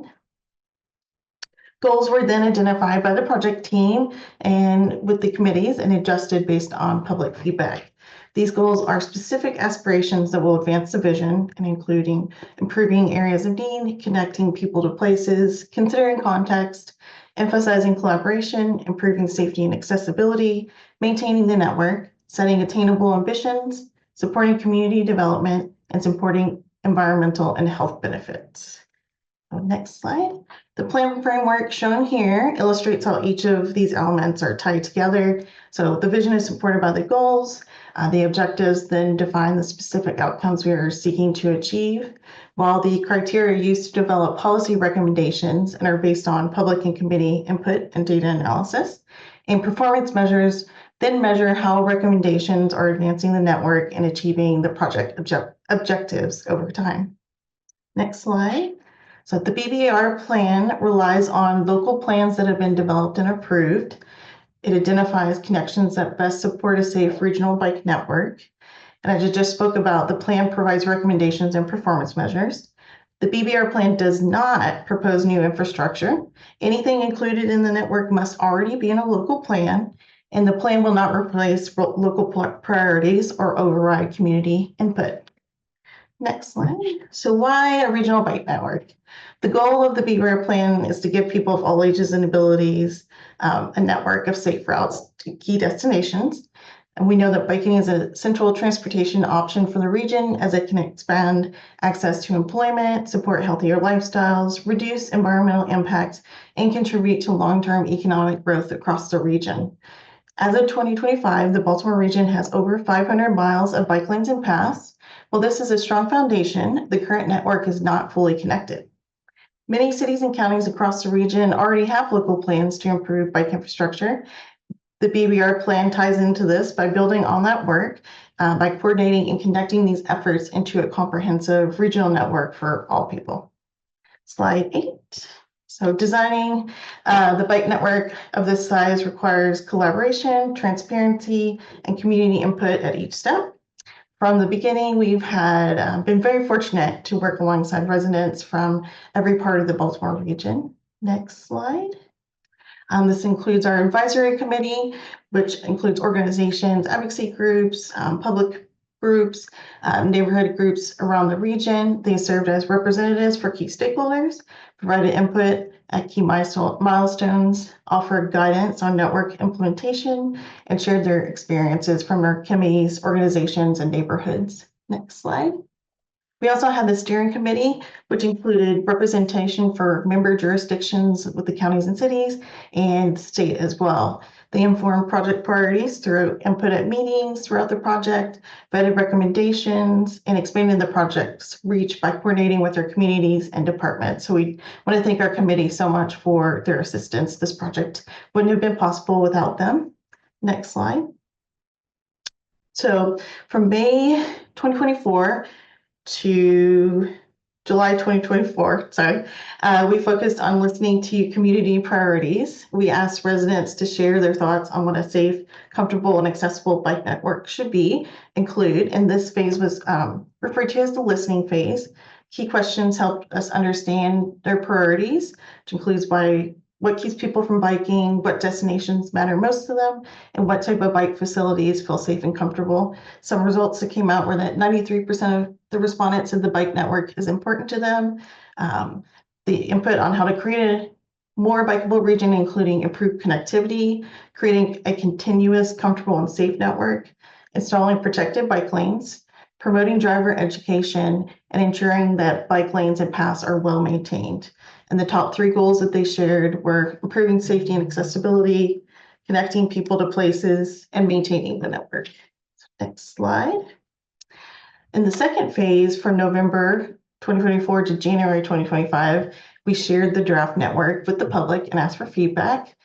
Goals were then identified by the project team and with the committees and adjusted based on public feedback. These goals are specific aspirations that will advance the vision, and including improving areas of need, connecting people to places, considering context, emphasizing collaboration, improving safety and accessibility, maintaining the network, setting attainable ambitions, supporting community development, and supporting environmental and health benefits. Next slide. The plan framework shown here illustrates how each of these elements are tied together. So the vision is supported by the goals. The objectives then define the specific outcomes we are seeking to achieve, while the criteria used to develop policy recommendations and are based on public and committee input and data analysis. And performance measures then measure how recommendations are advancing the network and achieving the project objectives over time. Next slide. So the BBR plan relies on local plans that have been developed and approved. It identifies connections that best support a safe regional bike network. And as I just spoke about, the plan provides recommendations and performance measures. The BBR plan does not propose new infrastructure. Anything included in the network must already be in a local plan, and the plan will not replace local priorities or override community input. Next slide. So why a regional bike network? The goal of the BRTB plan is to give people of all ages and abilities a network of safe routes to key destinations. And we know that biking is a central transportation option for the region as it can expand access to employment, support healthier lifestyles, reduce environmental impacts, and contribute to long-term economic growth across the region. As of 2025, the Baltimore region has over 500 miles of bike lanes and paths. While this is a strong foundation, the current network is not fully connected. Many cities and counties across the region already have local plans to improve bike infrastructure. The BBR plan ties into this by building on that work, by coordinating and connecting these efforts into a comprehensive regional network for all people. Slide 8. So designing the bike network of this size requires collaboration, transparency, and community input at each step. From the beginning, we've had been very fortunate to work alongside residents from every part of the Baltimore region. Next slide. This includes our advisory committee, which includes organizations, advocacy groups, public groups, neighborhood groups around the region. They served as representatives for key stakeholders, provided input at key milestones, offered guidance on network implementation, and shared their experiences from our committees, organizations, and neighborhoods. Next slide. We also had the steering committee, which included representation for member jurisdictions with the counties and cities and state as well. They informed project priorities through input at meetings throughout the project, vetted recommendations, and expanded the project's reach by coordinating with our communities and departments. So we want to thank our committee so much for their assistance. This project wouldn't have been possible without them. Next slide. So from May 2024 to July 2024, we focused on listening to community priorities. We asked residents to share their thoughts on what a safe, comfortable, and accessible bike network should include, and this phase was referred to as the listening phase. Key questions helped us understand their priorities, which includes what keeps people from biking, what destinations matter most to them, and what type of bike facilities feel safe and comfortable. Some results that came out were that 93% of the respondents said the bike network is important to them. The input on how to create a more bikeable region, including improved connectivity, creating a continuous, comfortable, and safe network, installing protected bike lanes, promoting driver education, and ensuring that bike lanes and paths are well maintained. And the top 3 goals that they shared were improving safety and accessibility, connecting people to places, and maintaining the network. Next slide. In the second phase, from November 2024 to January 2025, we shared the draft network with the public and asked for feedback.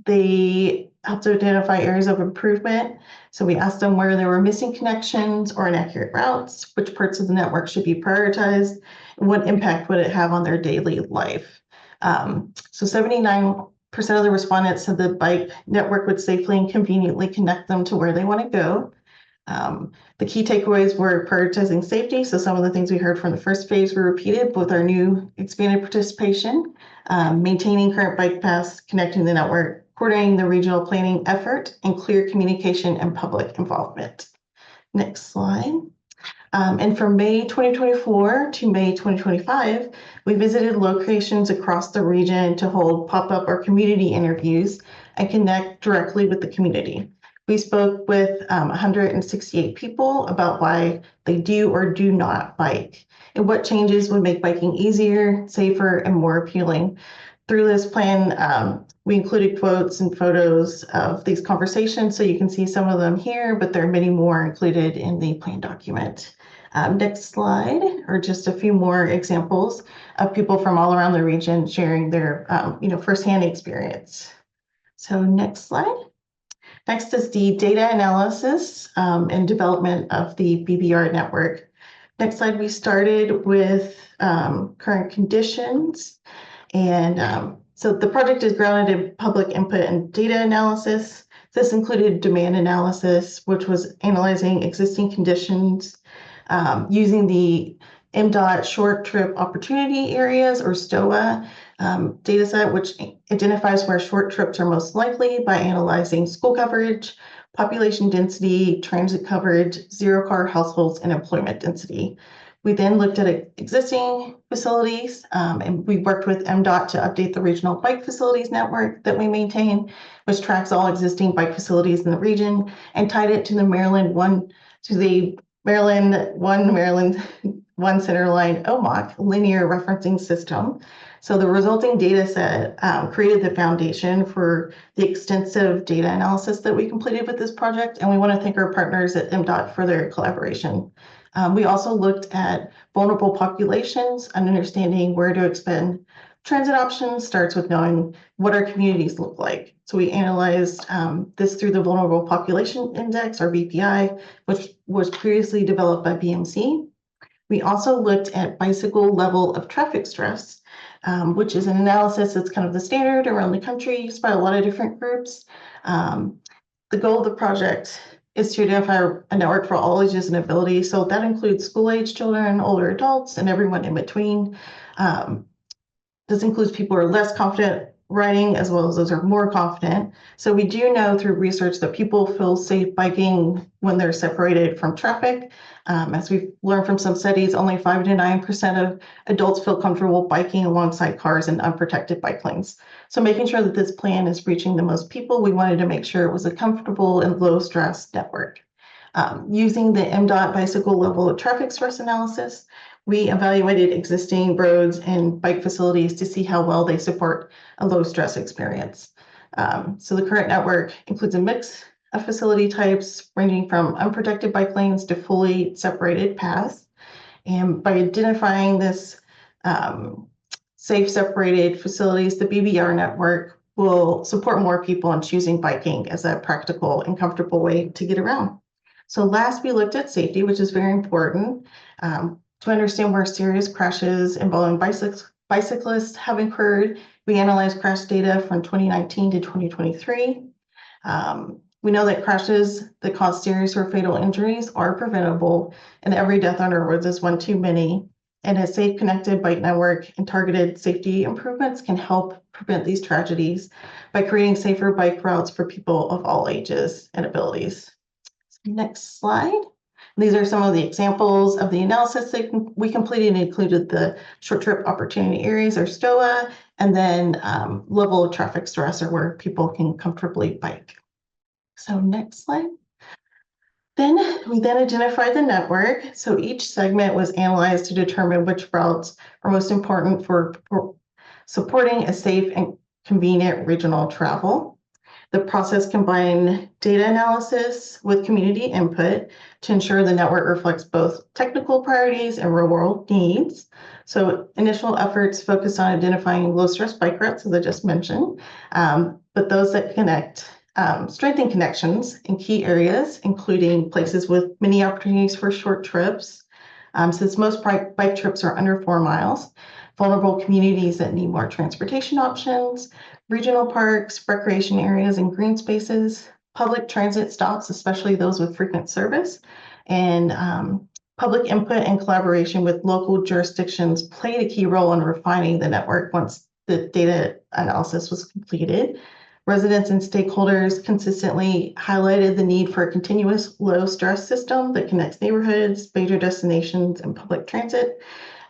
They helped to identify areas of improvement. So we asked them where there were missing connections or inaccurate routes, which parts of the network should be prioritized, and what impact would it have on their daily life. So 79% of the respondents said the bike network would safely and conveniently connect them to where they want to go. The key takeaways were prioritizing safety. So some of the things we heard from the first phase were repeated with our new expanded participation, maintaining current bike paths, connecting the network, coordinating the regional planning effort, and clear communication and public involvement. Next slide. And from May 2024 to May 2025, we visited locations across the region to hold pop-up or community interviews and connect directly with the community. We spoke with 168 people about why they do or do not bike and what changes would make biking easier, safer, and more appealing. through this plan, we included quotes and photos of these conversations, so you can see some of them here, but there are many more included in the plan document. Next slide, or just a few more examples of people from all around the region sharing their firsthand experience. So next slide. Next is the data analysis and development of the BBR network. Next slide, we started with current conditions. And so the project is grounded in public input and data analysis. This included demand analysis, which was analyzing existing conditions using the MDOT short trip opportunity areas, or STOA data set, which identifies where short trips are most likely by analyzing school coverage, population density, transit coverage, zero car households, and employment density. We then looked at existing facilities and we worked with MDOT to update the regional bike facilities network that we maintain, which tracks all existing bike facilities in the region, and tied it to the Maryland One Centerline OMOC linear referencing system. So the resulting data set created the foundation for the extensive data analysis that we completed with this project, and we want to thank our partners at MDOT for their collaboration. We also looked at vulnerable populations and understanding where to expand transit options starts with knowing what our communities look like. So we analyzed this through the Vulnerable Population Index, or VPI, which was previously developed by BMC. We also looked at bicycle level of traffic stress, which is an analysis that's kind of the standard around the country, used by a lot of different groups. The goal of the project is to identify a network for all ages and abilities. So that includes school-age children, older adults, and everyone in between. This includes people who are less confident riding, as well as those who are more confident. So we do know through research that people feel safe biking when they're separated from traffic. As we've learned from some studies, only 5 to 9% of adults feel comfortable biking alongside cars in unprotected bike lanes. So making sure that this plan is reaching the most people, we wanted to make sure it was a comfortable and low stress network. Using the MDOT bicycle level of traffic stress analysis, we evaluated existing roads and bike facilities to see how well they support a low stress experience. So the current network includes a mix of facility types ranging from unprotected bike lanes to fully separated paths. And by identifying this safe separated facilities, the BBR network will support more people in choosing biking as a practical and comfortable way to get around. So last, we looked at safety, which is very important to understand where serious crashes involving bicyclists have occurred. We analyzed crash data from 2019 to 2023. We know that crashes that cause serious or fatal injuries are preventable, and every death on our roads is one too many. And a safe, connected bike network and targeted safety improvements can help prevent these tragedies by creating safer bike routes for people of all ages and abilities. Next slide. These are some of the examples of the analysis that we completed, and included the short trip opportunity areas, or STOA, and then level of traffic stress, or where people can comfortably bike. So next slide. We then identified the network. So each segment was analyzed to determine which routes are most important for supporting a safe and convenient regional travel. The process combined data analysis with community input to ensure the network reflects both technical priorities and real-world needs. So initial efforts focused on identifying low-stress bike routes, as I just mentioned, but those that strengthen connections in key areas, including places with many opportunities for short trips, since most bike trips are under 4 miles, vulnerable communities that need more transportation options, regional parks, recreation areas, and green spaces, public transit stops, especially those with frequent service, and public input and collaboration with local jurisdictions played a key role in refining the network once the data analysis was completed. Residents and stakeholders consistently highlighted the need for a continuous low-stress system that connects neighborhoods, major destinations, and public transit.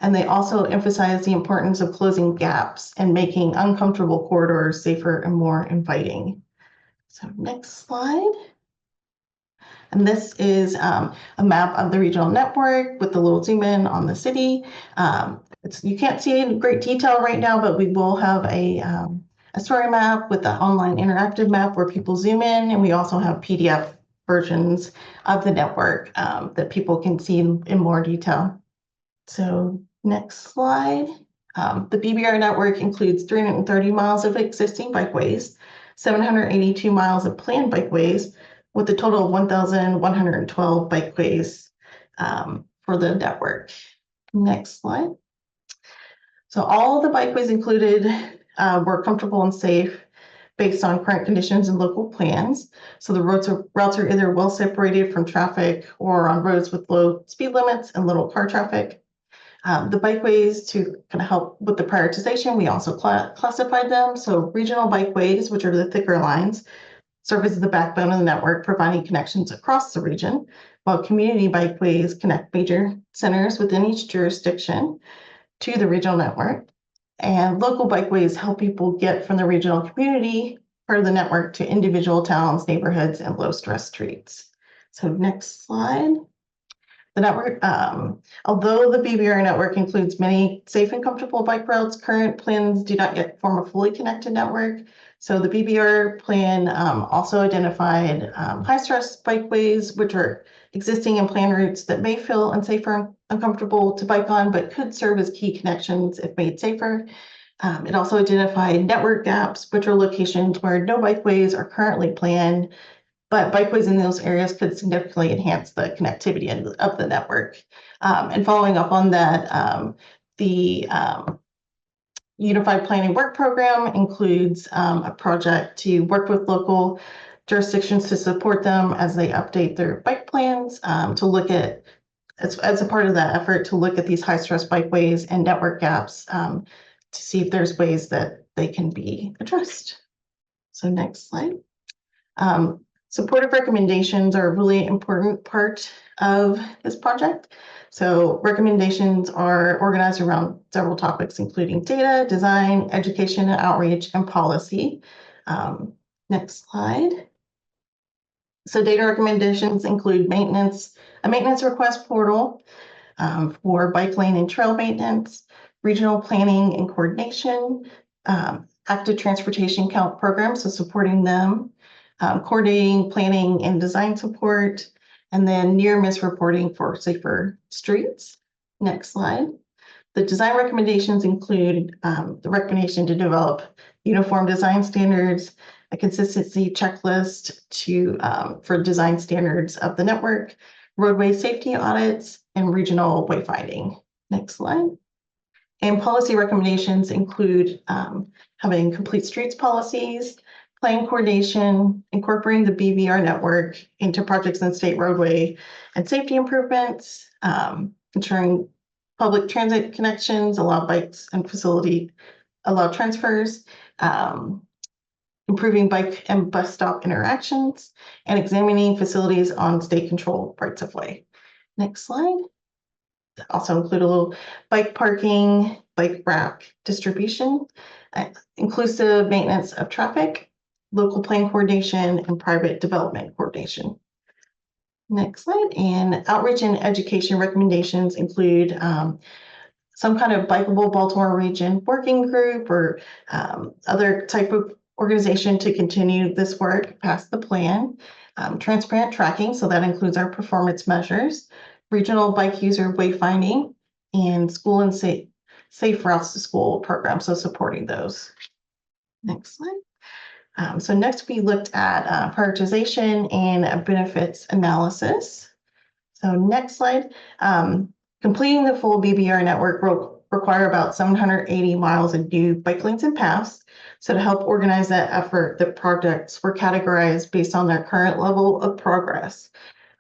And they also emphasized the importance of closing gaps and making uncomfortable corridors safer and more inviting. So next slide. And this is a map of the regional network with the little zoom in on the city. you can't see in great detail right now, but we will have a story map with the online interactive map where people zoom in, and we also have PDF versions of the network that people can see in more detail. So next slide. The BBR network includes 330 miles of existing bikeways, 782 miles of planned bikeways, with a total of 1,112 bikeways for the network. Next slide. So all of the bikeways included were comfortable and safe based on current conditions and local plans. So the routes are either well separated from traffic or on roads with low speed limits and little car traffic. The bikeways, to kind of help with the prioritization, we also classified them. So regional bikeways, which are the thicker lines, serve as the backbone of the network, providing connections across the region, while community bikeways connect major centers within each jurisdiction to the regional network. And local bikeways help people get from the regional community part of the network to individual towns, neighborhoods, and low-stress streets. So next slide. The network, although the BBR network includes many safe and comfortable bike routes, current plans do not yet form a fully connected network. So the BBR plan also identified high-stress bikeways, which are existing and planned routes that may feel unsafe or uncomfortable to bike on, but could serve as key connections if made safer. It also identified network gaps, which are locations where no bikeways are currently planned, but bikeways in those areas could significantly enhance the connectivity of the network. And following up on that, the Unified Planning Work Program includes a project to work with local jurisdictions to support them as they update their bike plans, to look at, as a part of that effort, to look at these high-stress bikeways and network gaps to see if there's ways that they can be addressed. So next slide. Supportive recommendations are a really important part of this project. So recommendations are organized around several topics, including data, design, education and outreach, and policy. Next slide. So data recommendations include a maintenance request portal for bike lane and trail maintenance, regional planning and coordination, active transportation count programs, so supporting them, coordinating, planning, and design support, and then near miss reporting for safer streets. Next slide. The design recommendations include the recommendation to develop uniform design standards, a consistency checklist for design standards of the network, roadway safety audits, and regional wayfinding. Next slide. And policy recommendations include having complete streets policies, plan coordination, incorporating the BVR network into projects in state roadway and safety improvements, ensuring public transit connections, allow bikes and allow transfers, improving bike and bus stop interactions, and examining facilities on state-controlled rights of way. Next slide. Also include a little bike parking, bike rack distribution, inclusive maintenance of traffic, local plan coordination, and private development coordination. Next slide. And outreach and education recommendations include some kind of bikeable Baltimore region working group or other type of organization to continue this work past the plan. Transparent tracking, so that includes our performance measures, regional bike user wayfinding, and school and safe routes to school program, so supporting those. Next slide. So next we looked at prioritization and benefits analysis. So next slide. Completing the full BBR network will require about 780 miles of new bike lanes and paths. So to help organize that effort, the projects were categorized based on their current level of progress.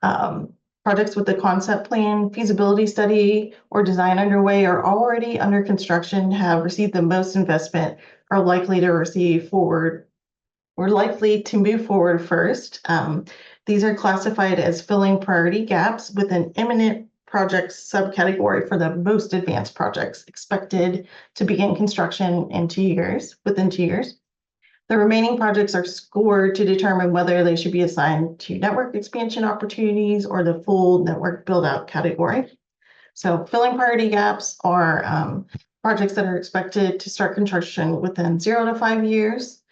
Projects with the concept plan, feasibility study, or design underway are already under construction, have received the most investment, are likely to move forward first. These are classified as filling priority gaps with an imminent project subcategory for the most advanced projects expected to begin construction within 2 years. The remaining projects are scored to determine whether they should be assigned to network expansion opportunities or the full network build-out category. So filling priority gaps are projects that are expected to start construction within 0 to 5 years.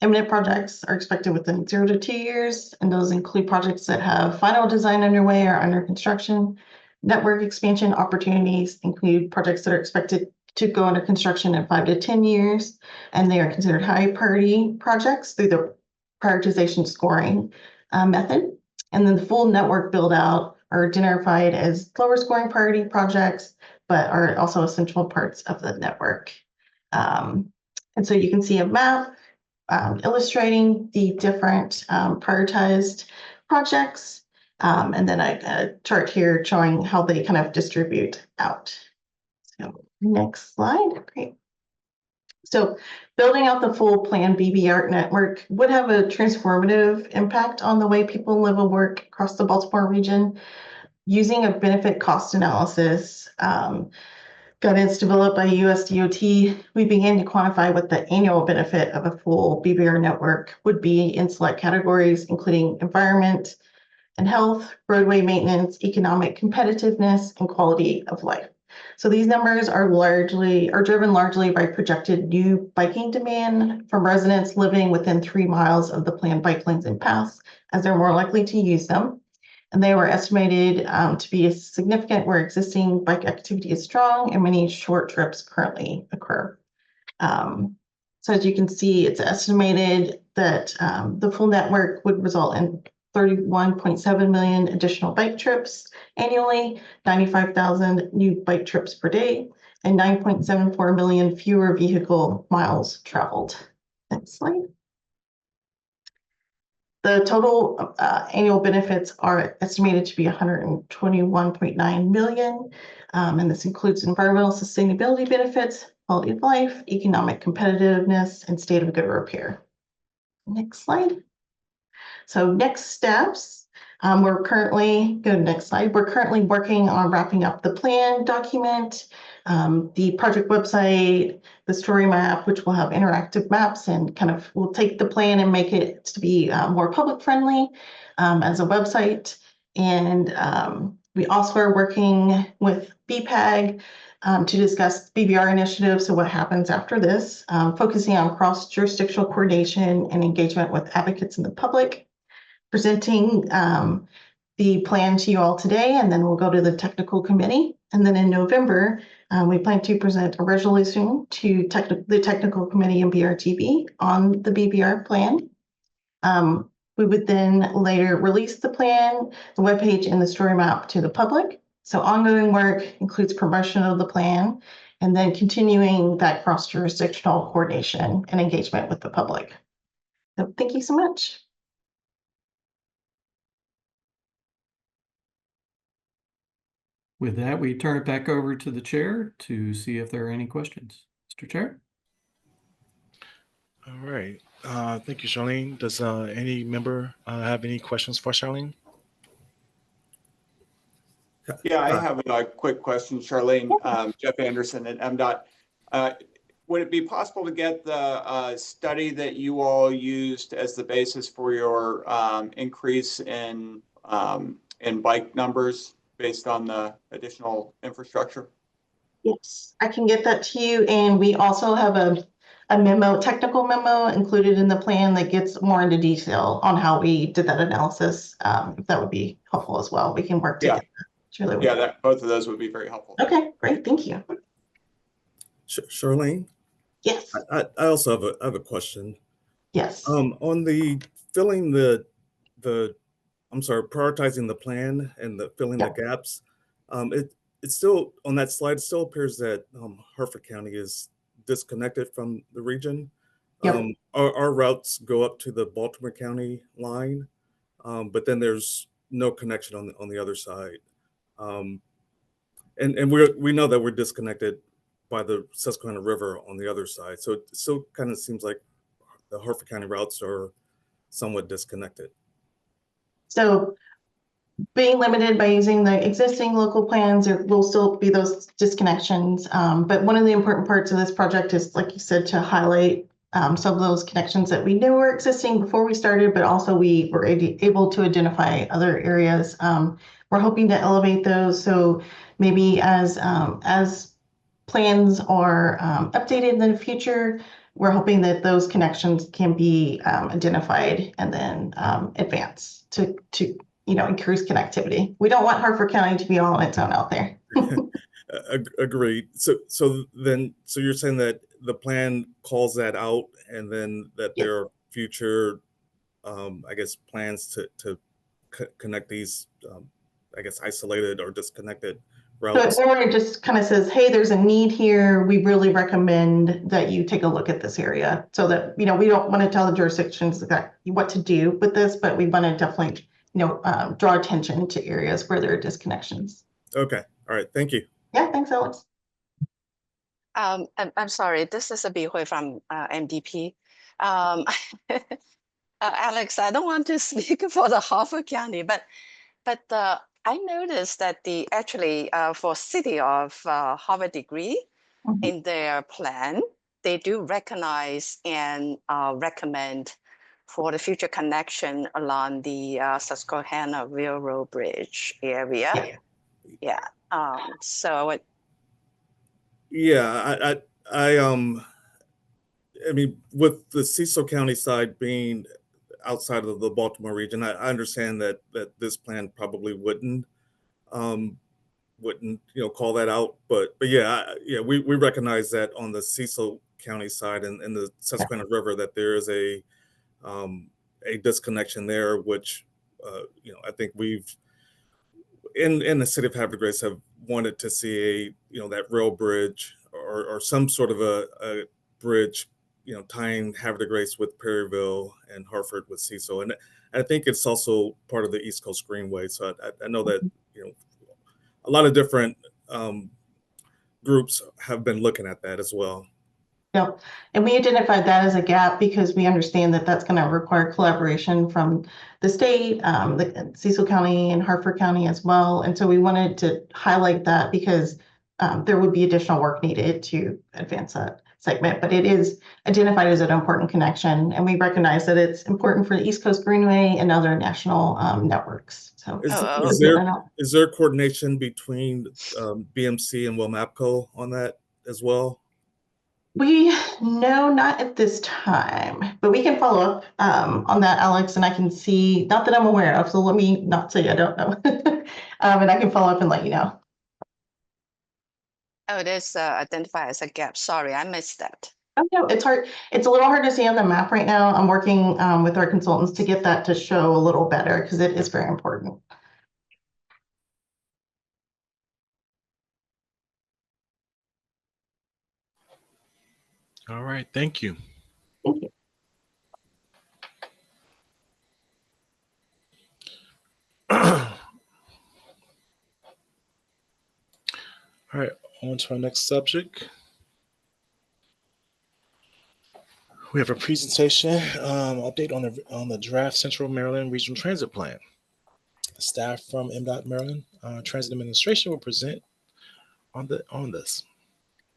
Imminent projects are expected within 0 to 2 years, and those include projects that have final design underway or under construction. Network expansion opportunities include projects that are expected to go under construction in 5 to 10 years, and they are considered high priority projects through the prioritization scoring method. And then the full network build out are identified as lower scoring priority projects, but are also essential parts of the network. And so you can see a map illustrating the different prioritized projects, and then a chart here showing how they kind of distribute out. So next slide, great. So building out the full planned BBR network would have a transformative impact on the way people live and work across the Baltimore region. Using a benefit cost analysis, guidance developed by USDOT, we began to quantify what the annual benefit of a full BBR network would be in select categories, including environment and health, roadway maintenance, economic competitiveness, and quality of life. So these numbers are driven largely by projected new biking demand from residents living within 3 miles of the planned bike lanes and paths, as they're more likely to use them. And they were estimated to be significant where existing bike activity is strong and many short trips currently occur. So as you can see, it's estimated that the full network would result in 31.7 million additional bike trips annually, 95,000 new bike trips per day, and 9.74 million fewer vehicle miles traveled. Next slide. The total annual benefits are estimated to be 121.9 million, and this includes environmental sustainability benefits, quality of life, economic competitiveness, and state of good repair. Next slide. So next steps, next slide. We're currently working on wrapping up the plan document, the project website, the story map, which will have interactive maps and kind of we'll take the plan and make it to be more public friendly as a website. And we also are working with BPAG to discuss BBR initiatives, so what happens after this, focusing on cross-jurisdictional coordination and engagement with advocates and the public, presenting the plan to you all today, and then we'll go to the technical committee. And then in November, we plan to present a resolution to the technical committee and BRTB on the BBR plan. We would then later release the plan, the webpage, and the story map to the public. So ongoing work includes promotion of the plan and then continuing that cross-jurisdictional coordination and engagement with the public. So thank you so much. With that, we turn it back over to the chair to see if there are any questions. Mr. Chair? All right. Thank you, Charlene. Does any member have any questions for Charlene? Yeah, I have a quick question, Charlene. Jeff Anderson at MDOT. Would it be possible to get the study that you all used as the basis for your increase in bike numbers based on the additional infrastructure? Yes, I can get that to you. And we also have a technical memo included in the plan that gets more into detail on how we did that analysis. If that would be helpful as well, we can work together. Yeah, both of those would be very helpful. Okay, great, thank you. Charlene? Yes. I also have a question. Yes. On the prioritizing the plan and the filling the gaps, it's still on that slide. It still appears that Harford County is disconnected from the region. Yep. Our routes go up to the Baltimore County line, but then there's no connection on the other side. And we know that we're disconnected by the Susquehanna River on the other side. So it still kind of seems like the Harford County routes are somewhat disconnected. So being limited by using the existing local plans, there will still be those disconnections. But one of the important parts of this project is, like you said, to highlight some of those connections that we knew were existing before we started, but also we were able to identify other areas. We're hoping to elevate those. So maybe as plans are updated in the future, we're hoping that those connections can be identified and then advance to increase connectivity. We don't want Hartford County to be all on its own out there. Agreed. So you're saying that the plan calls that out, and then that there are future, I guess, plans to connect these, I guess, isolated or disconnected routes. So it just kind of says, hey, there's a need here. We really recommend that you take a look at this area, so that, we don't want to tell the jurisdictions exactly what to do with this, but we want to definitely, draw attention to areas where there are disconnections. Okay. All right. Thank you. Yeah. Thanks, Alex. I'm sorry. This is a Bihui from MDP. Alex, I don't want to speak for the Hartford County, but I noticed that actually for City of Harvard Degree, in their plan, they do recognize and recommend for the future connection along the Susquehanna Railroad Bridge area. Yeah. So Yeah, I mean, with the Cecil County side being outside of the Baltimore region, I understand that this plan probably wouldn't call that out, but yeah, we recognize that on the Cecil County side and the Susquehanna River, that there is a disconnection there, which I think we've in the city of Havre de Grace have wanted to see that rail bridge or some sort of a bridge, tying Havre de Grace with Perryville and Hartford with Cecil. And I think it's also part of the East Coast Greenway. So I know that, a lot of different groups have been looking at that as well. Yep. And we identified that as a gap because we understand that that's going to require collaboration from the state, the Cecil County and Hartford County as well. And so we wanted to highlight that because there would be additional work needed to advance that segment, but it is identified as an important connection. And we recognize that it's important for the East Coast Greenway and other national networks. So is there coordination between BMC and WMAPCO on that as well? No, not at this time, but we can follow up on that, Alex, and I can see, not that I'm aware of, so let me not say I don't know. And I can follow up and let you know. Oh, it is identified as a gap. Sorry, I missed that. Oh, no, it's hard. It's a little hard to see on the map right now. I'm working with our consultants to get that to show a little better because it is very important. All right, thank you. Thank you. All right, on to our next subject. We have a presentation update on the draft Central Maryland Regional Transit Plan. Staff from MDOT Maryland Transit Administration will present on this.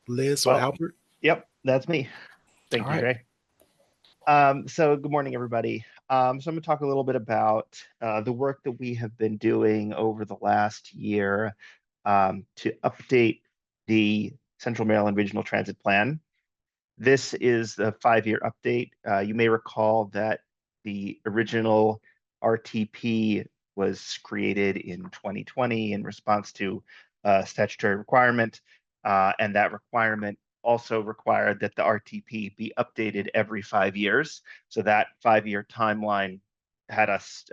Liz or Albert? Yep, that's me. Thank you, Trey. So good morning, everybody. So I'm going to talk a little bit about the work that we have been doing over the last year to update the Central Maryland Regional Transit Plan. This is the 5-year update. You may recall that the original RTP was created in 2020 in response to a statutory requirement, and that requirement also required that the RTP be updated every 5 years. So that 5-year timeline had us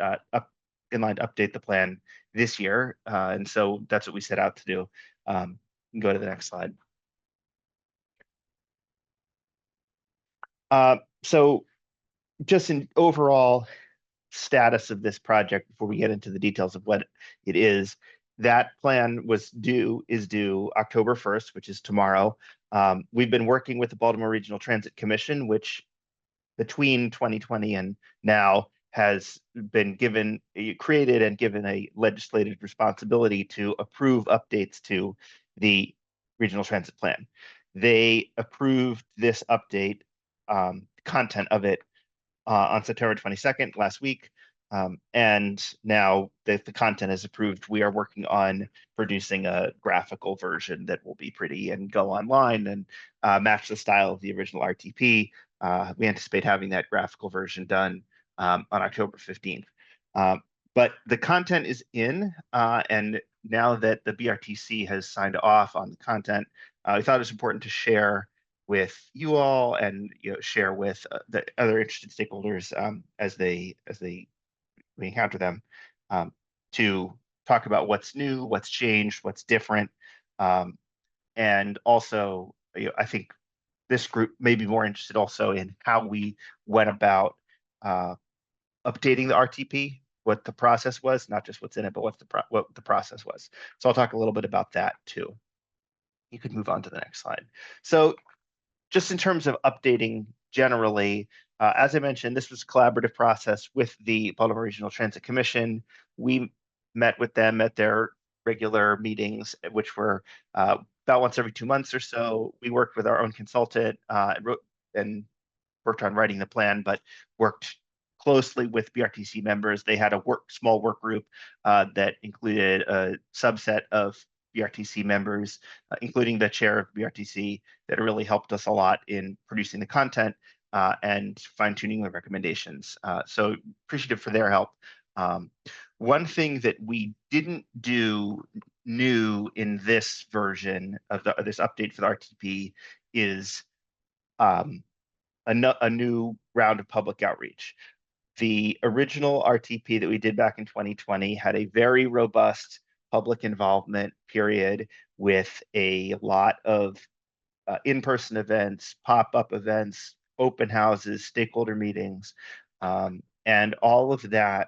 in line to update the plan this year. And so that's what we set out to do. Go to the next slide. So just an overall status of this project before we get into the details of what it is, that plan is due October 1st, which is tomorrow. We've been working with the Baltimore Regional Transit Commission, which between 2020 and now has been created and given a legislative responsibility to approve updates to the Regional Transit Plan. They approved this update content of it on September 22nd, last week. And now that the content is approved, we are working on producing a graphical version that will be pretty and go online and match the style of the original RTP. We anticipate having that graphical version done on October 15th. But the content is in, and now that the BRTC has signed off on the content, we thought it was important to share with you all and share with the other interested stakeholders as we encounter them, to talk about what's new, what's changed, what's different, and also I think this group may be more interested also in how we went about updating the RTP, what the process was, not just what's in it, but what the process was. So I'll talk a little bit about that too. You could move on to the next slide. So just in terms of updating generally, as I mentioned, this was a collaborative process with the Baltimore Regional Transit Commission. We met with them at their regular meetings, which were about once every 2 months or so. We worked with our own consultant and worked on writing the plan, but worked closely with BRTC members. They had a small work group that included a subset of BRTC members, including the chair of BRTC, that really helped us a lot in producing the content and fine-tuning the recommendations. So appreciative for their help. One thing that we didn't do new in this version of this update for the RTP is a new round of public outreach. The original RTP that we did back in 2020 had a very robust public involvement period with a lot of in-person events, pop-up events, open houses, stakeholder meetings, and all of that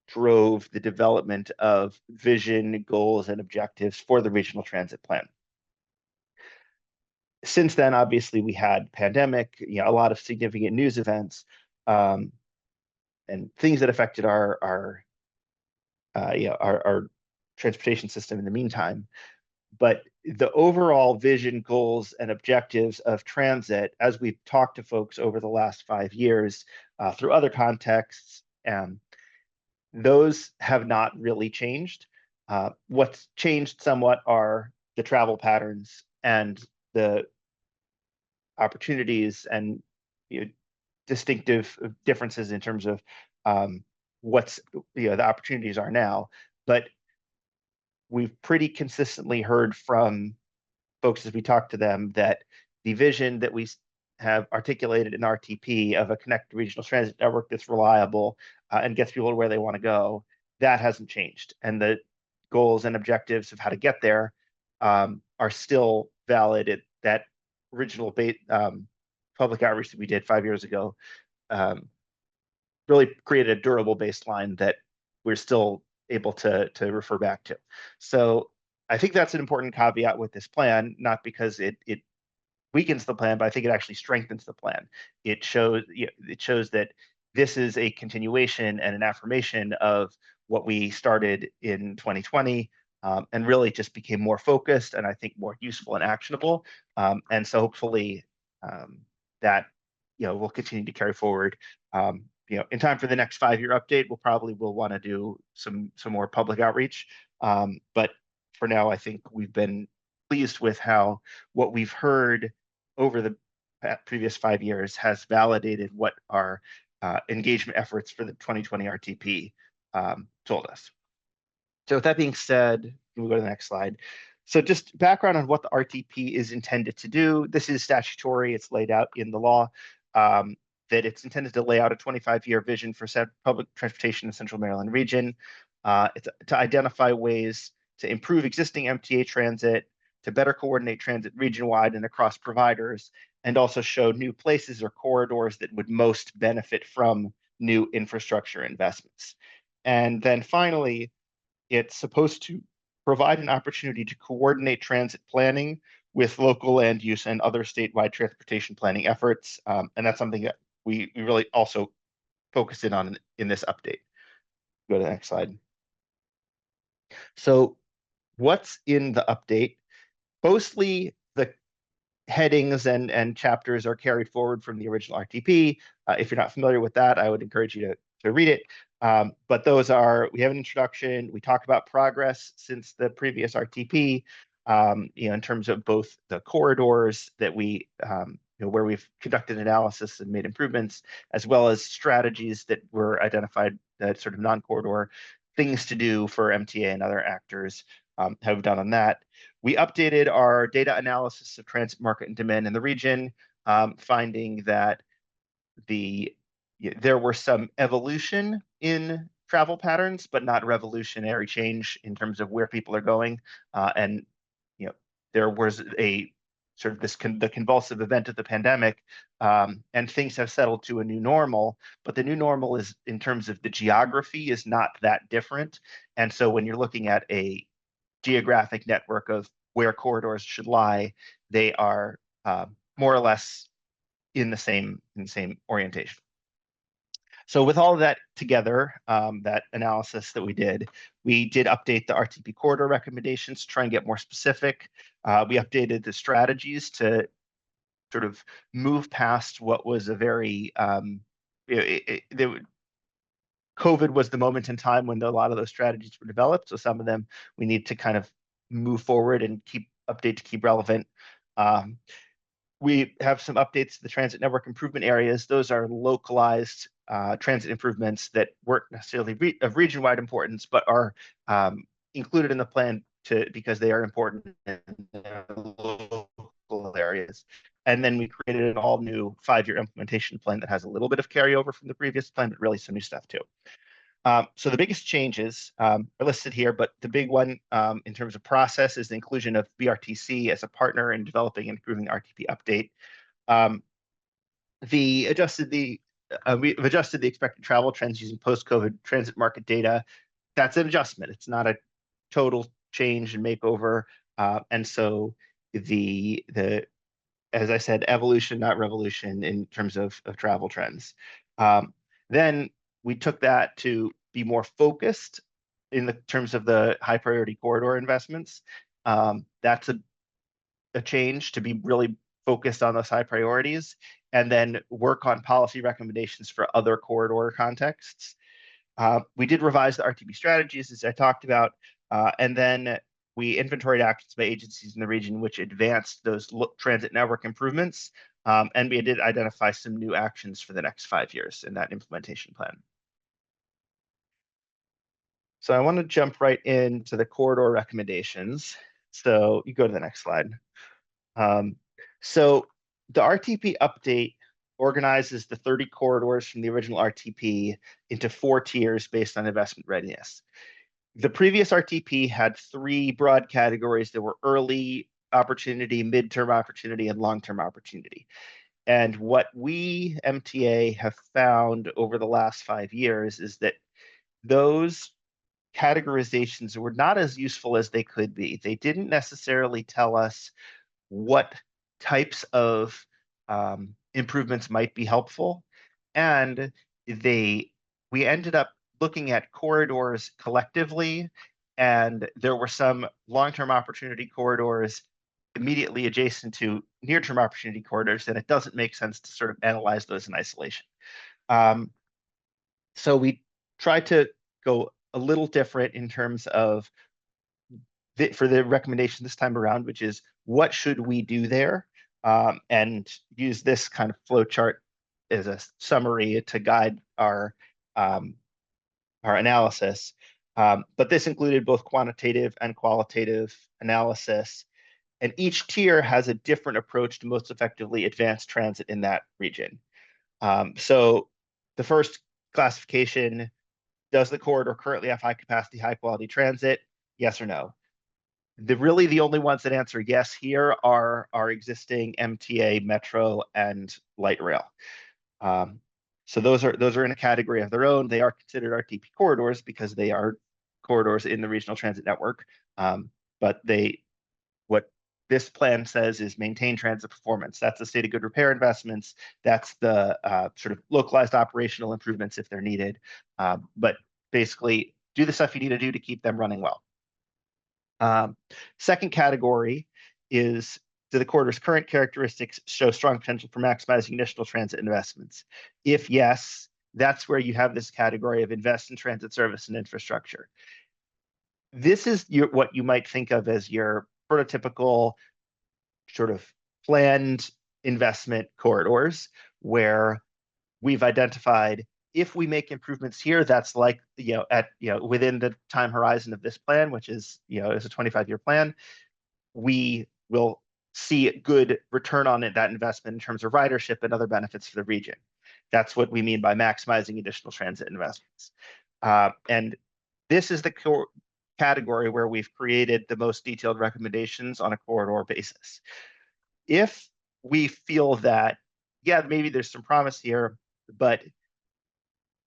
drove the development of vision, goals, and objectives for the regional transit plan. Since then, obviously, we had pandemic, a lot of significant news events, and things that affected our transportation system in the meantime. But the overall vision, goals, and objectives of transit, as we've talked to folks over the last 5 years through other contexts, those have not really changed. What's changed somewhat are the travel patterns and the opportunities and distinctive differences in terms of what's the opportunities are now. But we've pretty consistently heard from folks as we talk to them that the vision that we have articulated in RTP of a connected regional transit network that's reliable and gets people to where they want to go, that hasn't changed. And the goals and objectives of how to get there are still valid. That original public outreach that we did 5 years ago really created a durable baseline that we're still able to refer back to. So I think that's an important caveat with this plan, not because it weakens the plan, but I think it actually strengthens the plan. It shows that this is a continuation and an affirmation of what we started in 2020, and really just became more focused and I think more useful and actionable. And so hopefully that will continue to carry forward. In time for the next 5-year update, we'll want to do some more public outreach. But for now, I think we've been pleased with how what we've heard over the previous 5 years has validated what our engagement efforts for the 2020 RTP told us. So with that being said, we'll go to the next slide. So just background on what the RTP is intended to do. This is statutory. It's laid out in the law. That it's intended to lay out a 25-year vision for public transportation in the Central Maryland region. It's to identify ways to improve existing MTA transit, to better coordinate transit region-wide and across providers, and also show new places or corridors that would most benefit from new infrastructure investments. And then finally, it's supposed to provide an opportunity to coordinate transit planning with local land use and other statewide transportation planning efforts. And that's something that we really also focus in on in this update. Go to the next slide. So what's in the update? Mostly the headings and chapters are carried forward from the original RTP. If you're not familiar with that, I would encourage you to read it. But those are, we have an introduction, we talk about progress since the previous RTP, in terms of both the corridors that we, where we've conducted analysis and made improvements, as well as strategies that were identified, that sort of non-corridor things to do for MTA and other actors have done on that. We updated our data analysis of transit market and demand in the region, finding that there were some evolution in travel patterns, but not revolutionary change in terms of where people are going. And there was a sort of the convulsive event of the pandemic, and things have settled to a new normal. But the new normal is, in terms of the geography, is not that different. And so when you're looking at a geographic network of where corridors should lie, they are more or less in the same orientation. So with all of that together, that analysis that we did update the RTP corridor recommendations to try and get more specific. We updated the strategies to sort of move past what was a very, COVID was the moment in time when a lot of those strategies were developed. So some of them we need to kind of move forward and update to keep relevant. We have some updates to the transit network improvement areas. Those are localized transit improvements that weren't necessarily of region-wide importance, but are included in the plan because they are important in local areas. And then we created an all-new 5-year implementation plan that has a little bit of carryover from the previous plan, but really some new stuff too. So the biggest changes are listed here, but the big one in terms of process is the inclusion of BRTC as a partner in developing and improving the RTP update. We've adjusted the expected travel trends using post-COVID transit market data. That's an adjustment. It's not a total change and makeover. And so as I said, evolution, not revolution in terms of travel trends. Then we took that to be more focused in the terms of the high priority corridor investments. That's a change to be really focused on those high priorities, and then work on policy recommendations for other corridor contexts. We did revise the RTP strategies, as I talked about, and then we inventoried actions by agencies in the region which advanced those transit network improvements, and we did identify some new actions for the next 5 years in that implementation plan. So I want to jump right into the corridor recommendations. So you go to the next slide. So the RTP update organizes the 30 corridors from the original RTP into 4 tiers based on investment readiness. The previous RTP had 3 broad categories that were early opportunity, midterm opportunity, and long-term opportunity. And what we, MTA, have found over the last 5 years is that those categorizations were not as useful as they could be. They didn't necessarily tell us what types of improvements might be helpful. And we ended up looking at corridors collectively, and there were some long-term opportunity corridors immediately adjacent to near-term opportunity corridors, and it doesn't make sense to sort of analyze those in isolation. So we tried to go a little different in terms of for the recommendation this time around, which is what should we do there, and use this kind of flow chart as a summary to guide our analysis. But this included both quantitative and qualitative analysis, and each tier has a different approach to most effectively advance transit in that region. So the first classification: does the corridor currently have high capacity, high quality transit? Yes or no? Really the only ones that answer yes here are our existing MTA, Metro, and light rail. So those are in a category of their own. They are considered RTP corridors because they are corridors in the regional transit network. But what this plan says is maintain transit performance. That's the state of good repair investments. That's the sort of localized operational improvements if they're needed. But basically, do the stuff you need to do to keep them running well. Second category is do the corridor's current characteristics show strong potential for maximizing additional transit investments? If yes, that's where you have this category of invest in transit service and infrastructure. This is what you might think of as your prototypical sort of planned investment corridors, where we've identified if we make improvements here, that's like, within the time horizon of this plan, which is, is a 25-year plan, we will see good return on that investment in terms of ridership and other benefits for the region. That's what we mean by maximizing additional transit investments. And this is the category where we've created the most detailed recommendations on a corridor basis. If we feel that, yeah, maybe there's some promise here, but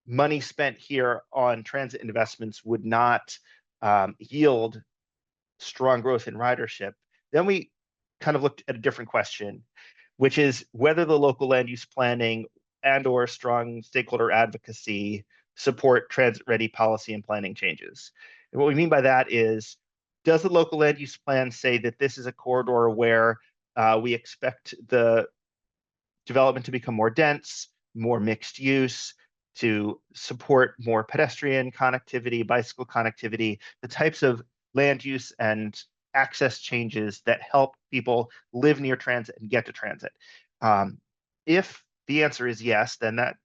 money spent here on transit investments would not yield strong growth in ridership, then we kind of looked at a different question, which is whether the local land use planning and or strong stakeholder advocacy support transit-ready policy and planning changes. And what we mean by that is, does the local land use plan say that this is a corridor where we expect the development to become more dense, more mixed use, to support more pedestrian connectivity, bicycle connectivity, the types of land use and access changes that help people live near transit and get to transit? If the answer is yes, then that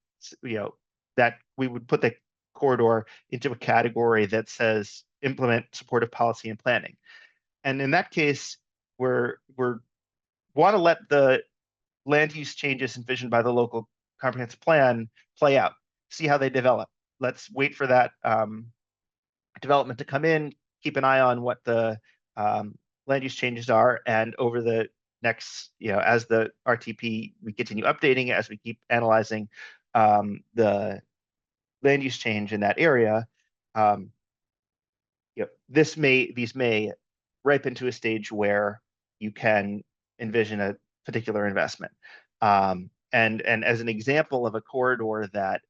we would put the corridor into a category that says implement supportive policy and planning. And in that case, we're want to let the land use changes envisioned by the local comprehensive plan play out, see how they develop. Let's wait for that development to come in, keep an eye on what the land use changes are, and over the next, as the RTP, we continue updating it, as we keep analyzing the land use change in that area, these may ripen to a stage where you can envision a particular investment. And as an example of a corridor that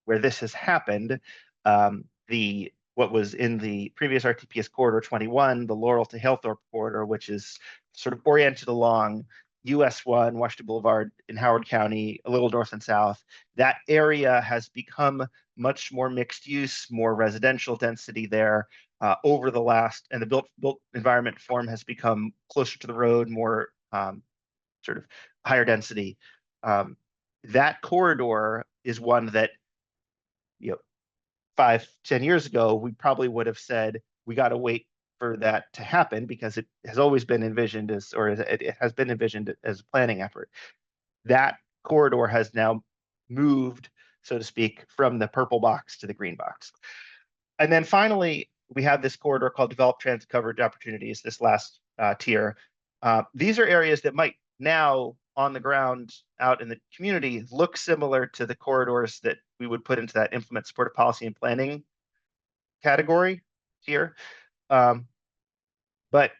where this has happened, what was in the previous RTP is Corridor 21, the Laurel to Hillthorpe corridor, which is sort of oriented along US 1, Washington Boulevard in Howard County, a little north and south. That area has become much more mixed use, more residential density there over the last, and the built environment form has become closer to the road, more sort of higher density. That corridor is one that, 5-10 years ago, we probably would have said, we got to wait for that to happen because it has always been envisioned as a planning effort. That corridor has now moved, so to speak, from the purple box to the green box. And then finally, we have this corridor called Developed Transit Coverage Opportunities, this last tier. These are areas that might now, on the ground out in the community, look similar to the corridors that we would put into that implement supportive policy and planning category here. But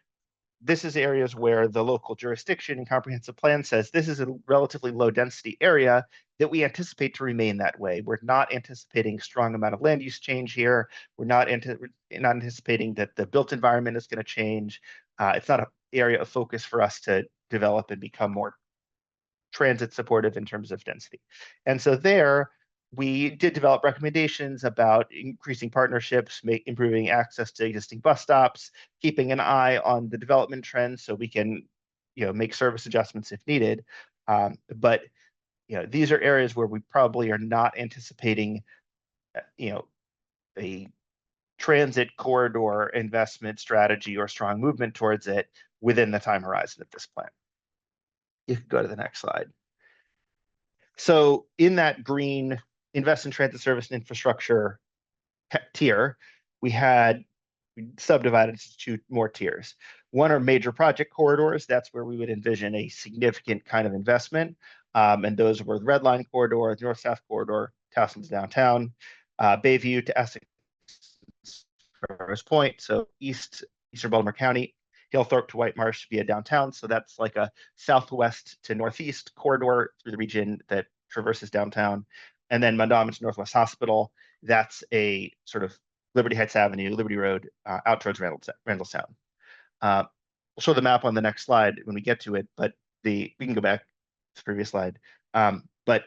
this is areas where the local jurisdiction and comprehensive plan says this is a relatively low density area that we anticipate to remain that way. We're not anticipating strong amount of land use change here. We're not anticipating that the built environment is going to change. It's not an area of focus for us to develop and become more transit supportive in terms of density. And so there, we did develop recommendations about increasing partnerships, improving access to existing bus stops, keeping an eye on the development trends so we can, make service adjustments if needed. But these are areas where we probably are not anticipating, a transit corridor investment strategy or strong movement towards it within the time horizon of this plan. You can go to the next slide. So in that green invest in transit service and infrastructure tier, we subdivided into 2 more tiers. One are major project corridors. That's where we would envision a significant kind of investment. And those were the Red Line corridor, the North-South corridor, Towson's downtown, Bayview to Essex Point, so Eastern Baltimore County, Hillthorpe to White Marsh via downtown. So that's like a southwest to northeast corridor through the region that traverses downtown. And then Mondawmin to Northwest Hospital, that's a sort of Liberty Heights Avenue, Liberty Road, out towards Randallstown. we'll show the map on the next slide when we get to it, but we can go back to the previous slide. But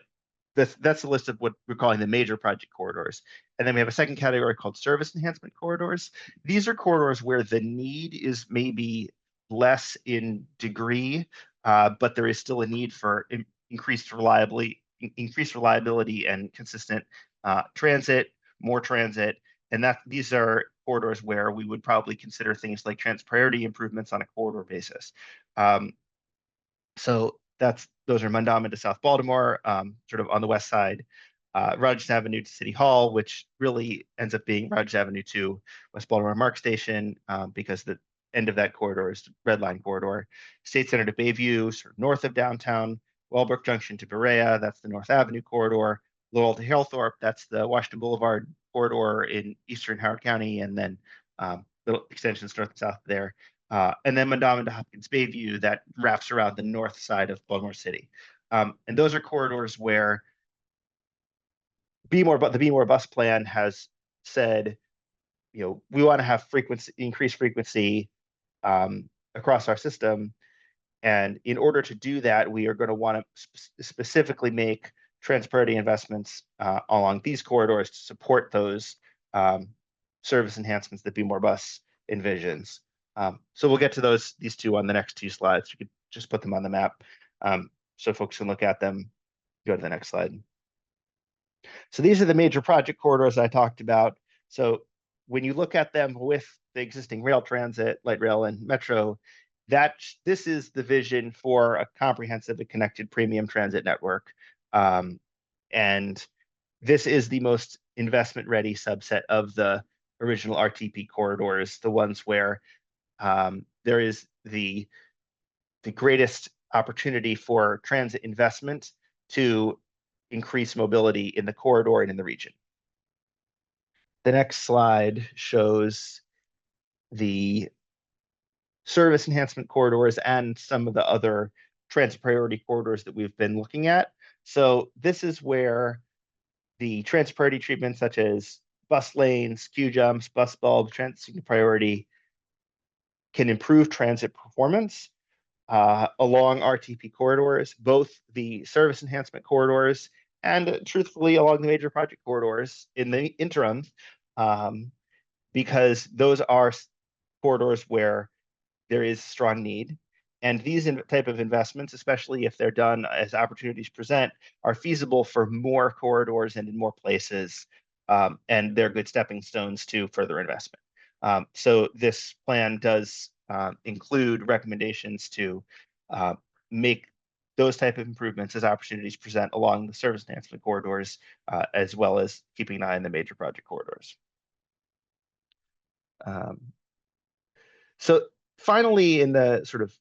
that's the list of what we're calling the major project corridors. And then we have a second category called service enhancement corridors. These are corridors where the need is maybe less in degree, but there is still a need for increased reliability and consistent transit, more transit. And these are corridors where we would probably consider things like trans-priority improvements on a corridor basis. So those are Mondawmin to South Baltimore, sort of on the west side, Rogers Avenue to City Hall, which really ends up being Rogers Avenue to West Baltimore Mark Station, because the end of that corridor is the Red Line corridor. State Center to Bayview, sort of north of downtown. Wellbrook Junction to Berea, that's the North Avenue corridor. Lowell to Halethorpe, that's the Washington Boulevard corridor in eastern Howard County, and then little extensions north and south there. And then Mondawmin to Hopkins Bayview, that wraps around the north side of Baltimore City. And those are corridors where the Be More Bus Plan has said, we want to have increased frequency across our system. And in order to do that, we are going to want to specifically make trans-priority investments along these corridors to support those service enhancements that Be More Bus envisions. So we'll get to these two on the next two slides. You could just put them on the map so folks can look at them. Go to the next slide. So these are the major project corridors I talked about. So when you look at them with the existing rail transit, light rail, and metro, this is the vision for a comprehensive and connected premium transit network. And this is the most investment-ready subset of the original RTP corridors, the ones where there is the greatest opportunity for transit investment to increase mobility in the corridor and in the region. The next slide shows the service enhancement corridors and some of the other transit priority corridors that we've been looking at. So this is where the transit priority treatments such as bus lanes, queue jumps, bus bulbs, transit priority can improve transit performance along RTP corridors, both the service enhancement corridors and truthfully along the major project corridors in the interim, because those are corridors where there is strong need. And these type of investments, especially if they're done as opportunities present, are feasible for more corridors and in more places, and they're good stepping stones to further investment. So this plan does include recommendations to make those type of improvements as opportunities present along the service enhancement corridors, as well as keeping an eye on the major project corridors. So finally, in the sort of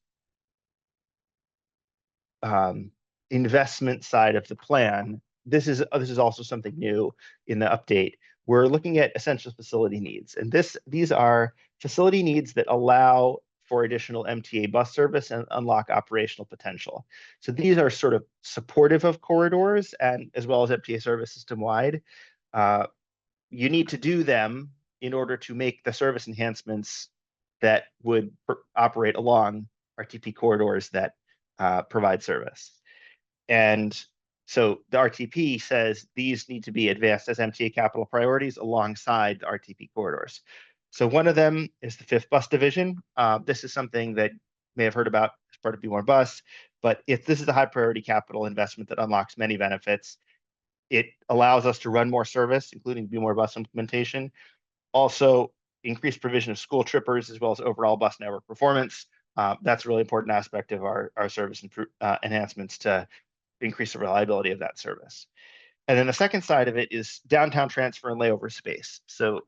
investment side of the plan, this is also something new in the update. We're looking at essential facility needs, and these are facility needs that allow for additional MTA bus service and unlock operational potential. So these are sort of supportive of corridors and as well as MTA service system wide. You need to do them in order to make the service enhancements that would operate along RTP corridors that provide service. And so the RTP says these need to be advanced as MTA capital priorities alongside the RTP corridors. So one of them is the 5th Bus Division. This is something that you may have heard about as part of Be More Bus, but this is a high priority capital investment that unlocks many benefits. It allows us to run more service, including Be More Bus implementation. Also, increased provision of school trippers as well as overall bus network performance. That's a really important aspect of our service enhancements to increase the reliability of that service. And then the second side of it is downtown transfer and layover space. So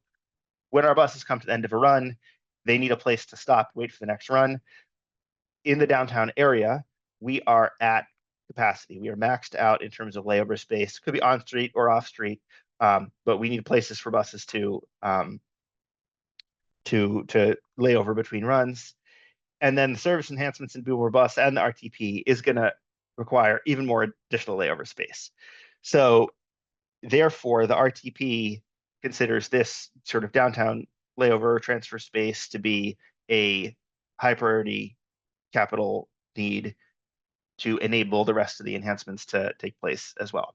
when our buses come to the end of a run, they need a place to stop, wait for the next run. In the downtown area, we are at capacity. We are maxed out in terms of layover space. Could be on street or off street, but we need places for buses to lay over between runs. And then the service enhancements in Be More Bus and the RTP is going to require even more additional layover space. So therefore, the RTP considers this sort of downtown layover transfer space to be a high priority capital need to enable the rest of the enhancements to take place as well.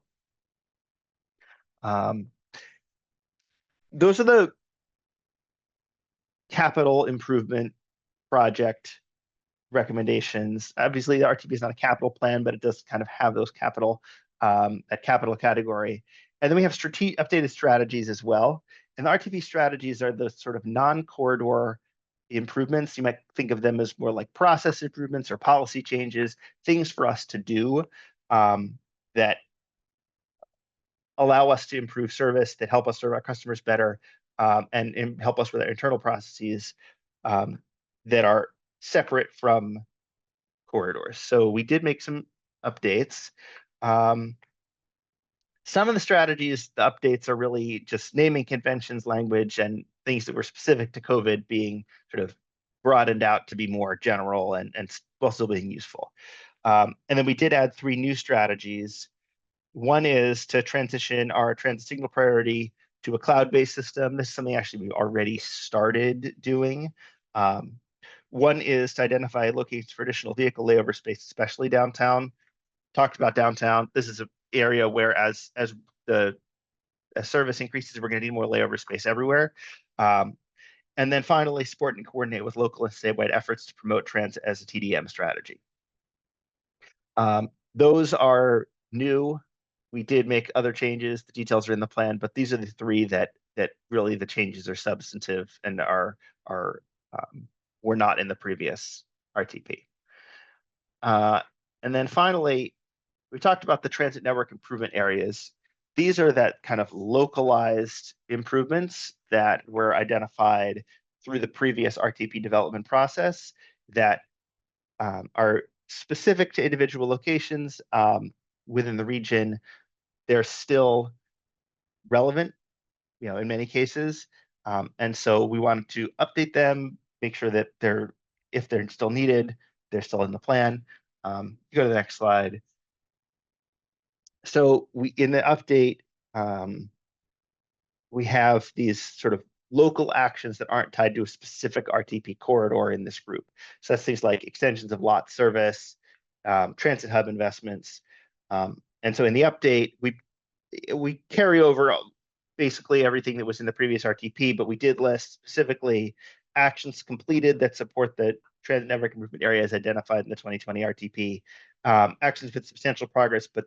Those are the capital improvement project recommendations. Obviously, the RTP is not a capital plan, but it does kind of have those capital, that capital category. And then we have updated strategies as well. And the RTP strategies are the sort of non-corridor improvements. You might think of them as more like process improvements or policy changes, things for us to do that allow us to improve service, that help us serve our customers better, and help us with our internal processes that are separate from corridors. So we did make some updates. Some of the strategies, the updates are really just naming conventions, language, and things that were specific to COVID being sort of broadened out to be more general and while still being useful. And then we did add 3 new strategies. One is to transition our transit signal priority to a cloud-based system. This is something actually we've already started doing. One is to identify locations for additional vehicle layover space, especially downtown. Talked about downtown. This is an area where as service increases, we're going to need more layover space everywhere. And then finally, support and coordinate with local and statewide efforts to promote transit as a TDM strategy. Those are new. We did make other changes. The details are in the plan, but these are the 3 that really the changes are substantive and were not in the previous RTP. And then finally, we talked about the transit network improvement areas. These are that kind of localized improvements that were identified through the previous RTP development process that are specific to individual locations within the region. They're still relevant, in many cases. And so we wanted to update them, make sure that if they're still needed, they're still in the plan. Go to the next slide. So in the update, we have these sort of local actions that aren't tied to a specific RTP corridor in this group. So that's things like extensions of lot service, transit hub investments. And so in the update, we carry over basically everything that was in the previous RTP, but we did list specifically actions completed that support the transit network improvement areas identified in the 2020 RTP, actions with substantial progress, but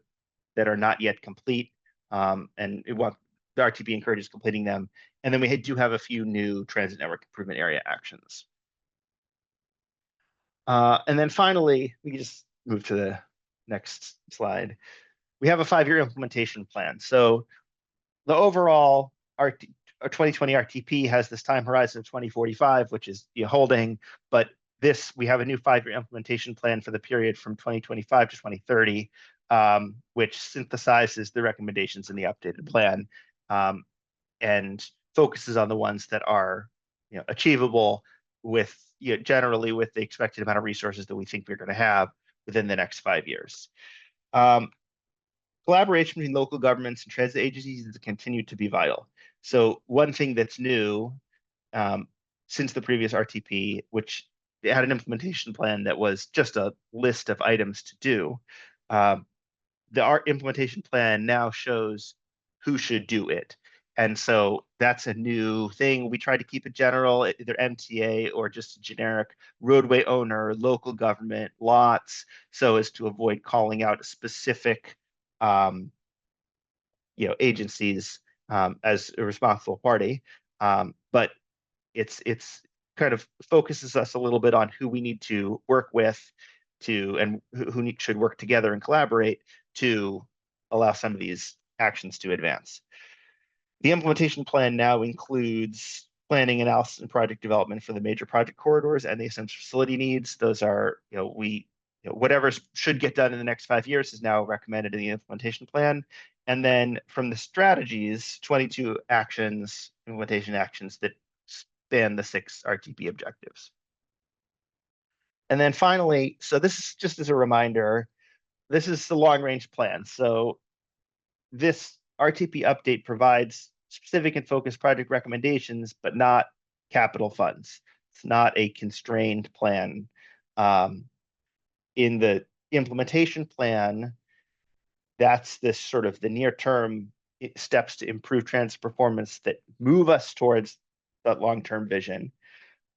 that are not yet complete. And the RTP encourages completing them. And then we do have a few new transit network improvement area actions. And then finally, we can just move to the next slide. We have a 5-year implementation plan. So the overall 2020 RTP has this time horizon of 2045, which is holding, but we have a new 5-year implementation plan for the period from 2025 to 2030, which synthesizes the recommendations in the updated plan and focuses on the ones that are achievable with generally with the expected amount of resources that we think we're going to have within the next 5 years. Collaboration between local governments and transit agencies has continued to be vital. So one thing that's new since the previous RTP, which had an implementation plan that was just a list of items to do, the implementation plan now shows who should do it. And so that's a new thing. We try to keep it general, either MTA or just a generic roadway owner, local government, lots, so as to avoid calling out specific agencies as a responsible party. But it's kind of focuses us a little bit on who we need to work with and who should work together and collaborate to allow some of these actions to advance. The implementation plan now includes planning, analysis, and project development for the major project corridors and the essential facility needs. Those are, whatever should get done in the next 5 years is now recommended in the implementation plan. And then from the strategies, 22 actions, implementation actions that span the 6 RTP objectives. And then finally, so this is just as a reminder, this is the long-range plan. So this RTP update provides specific and focused project recommendations, but not capital funds. It's not a constrained plan. In the implementation plan, that's this sort of the near-term steps to improve transit performance that move us towards that long-term vision.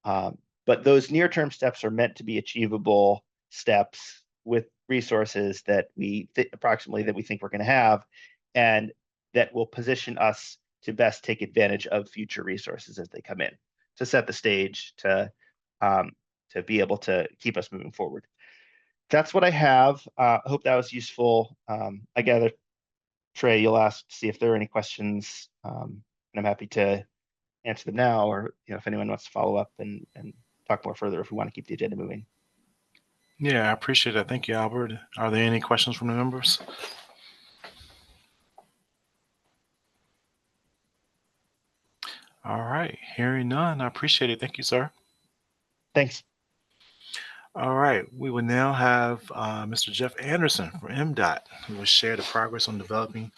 But those near-term steps are meant to be achievable steps with resources that we approximately that we think we're going to have, and that will position us to best take advantage of future resources as they come in, to set the stage to be able to keep us moving forward. That's what I have. I hope that was useful. I gather, Trey, you'll ask to see if there are any questions, and I'm happy to answer them now, or if anyone wants to follow up and talk more further if we want to keep the agenda moving. Yeah, I appreciate that. Thank you, Albert. Are there any questions from the members? All right, hearing none, I appreciate it. Thank you, sir. Thanks. All right, we will now have Mr. Jeff Anderson from MDOT, who will share the progress on developing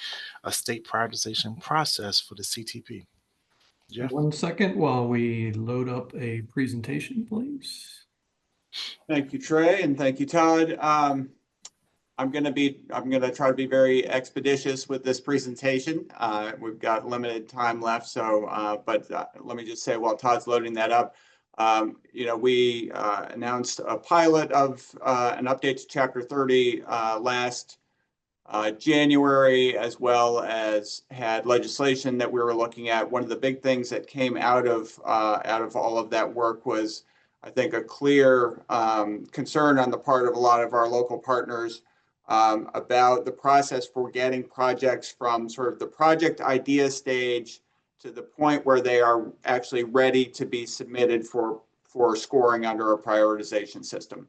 a state prioritization process for the CTP. Jeff? 1 second while we load up a presentation, please. Thank you, Trey, and thank you, Todd. I'm going to try to be very expeditious with this presentation. We've got limited time left, so but let me just say while Todd's loading that up, we announced a pilot of an update to Chapter 30 last January, as well as had legislation that we were looking at. One of the big things that came out of all of that work was, I think, a clear concern on the part of a lot of our local partners about the process for getting projects from sort of the project idea stage to the point where they are actually ready to be submitted for scoring under a prioritization system.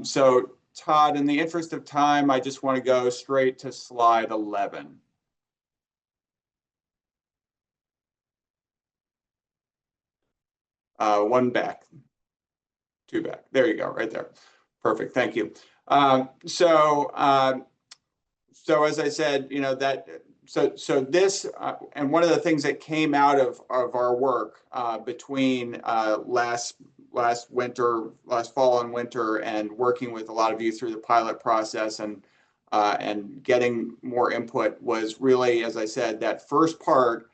So Todd, in the interest of time, I just want to go straight to slide 11. One back, two back. There you go, right there. Perfect, thank you. So as I said, so this, and one of the things that came out of our work between last fall and winter, and working with a lot of you through the pilot process and getting more input, was really, as I said, that first part,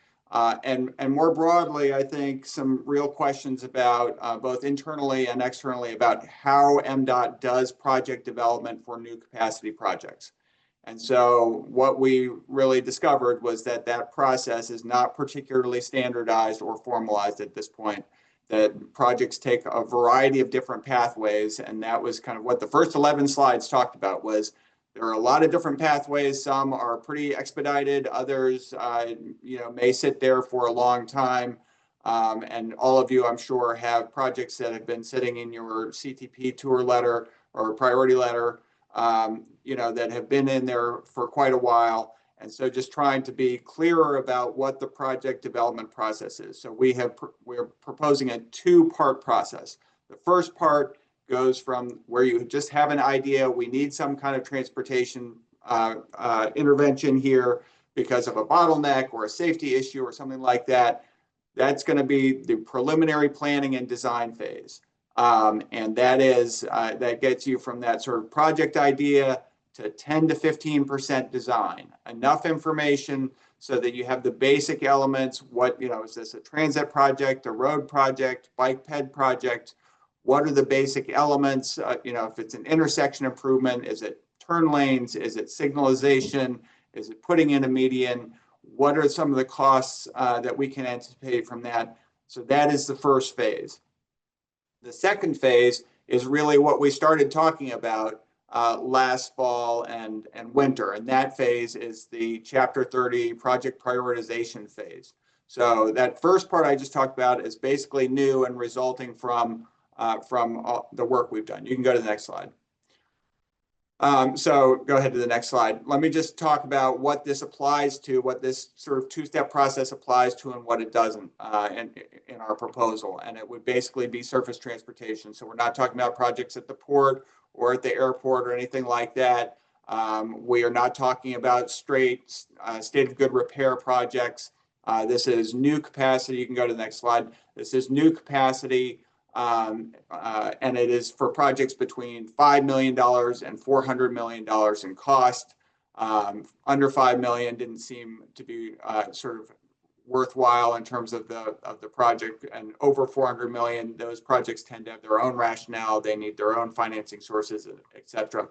and more broadly, I think some real questions about both internally and externally about how MDOT does project development for new capacity projects. And so what we really discovered was that process is not particularly standardized or formalized at this point, that projects take a variety of different pathways. And that was kind of what the first 11 slides talked about. Was there are a lot of different pathways. Some are pretty expedited. Others, may sit there for a long time. And all of you, I'm sure, have projects that have been sitting in your CTP tour letter or priority letter, that have been in there for quite a while. And so just trying to be clearer about what the project development process is. So we're proposing a two-part process. The first part goes from where you just have an idea, we need some kind of transportation intervention here because of a bottleneck or a safety issue or something like that. That's going to be the preliminary planning and design phase. And that gets you from that sort of project idea to 10 to 15% design. Enough information so that you have the basic elements. Is this a transit project, a road project, bike ped project? What are the basic elements? If it's an intersection improvement, is it turn lanes? Is it signalization? Is it putting in a median? What are some of the costs that we can anticipate from that? So that is the first phase. The second phase is really what we started talking about last fall and winter. And that phase is the Chapter 30 project prioritization phase. So that first part I just talked about is basically new and resulting from the work we've done. You can go to the next slide. So go ahead to the next slide. Let me just talk about what this applies to, what this sort of two-step process applies to, and what it doesn't in our proposal. And it would basically be surface transportation. So we're not talking about projects at the port or at the airport or anything like that. We are not talking about straight state of good repair projects. This is new capacity. You can go to the next slide. This is new capacity And it is for projects between $5 million and $400 million in cost. Under 5 million didn't seem to be sort of worthwhile in terms of the project, and over 400 million, those projects tend to have their own rationale. They need their own financing sources, etc.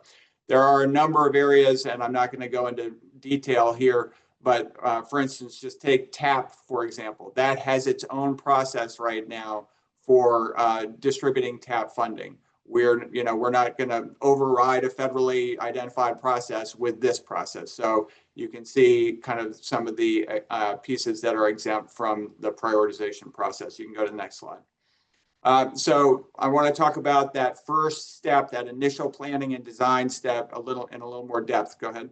There are a number of areas, and I'm not going to go into detail here, but for instance, just take TAP, for example. That has its own process right now for distributing TAP funding. We're not going to override a federally identified process with this process. So you can see kind of some of the pieces that are exempt from the prioritization process. You can go to the next slide. So I want to talk about that first step, that initial planning and design step, in a little more depth. Go ahead.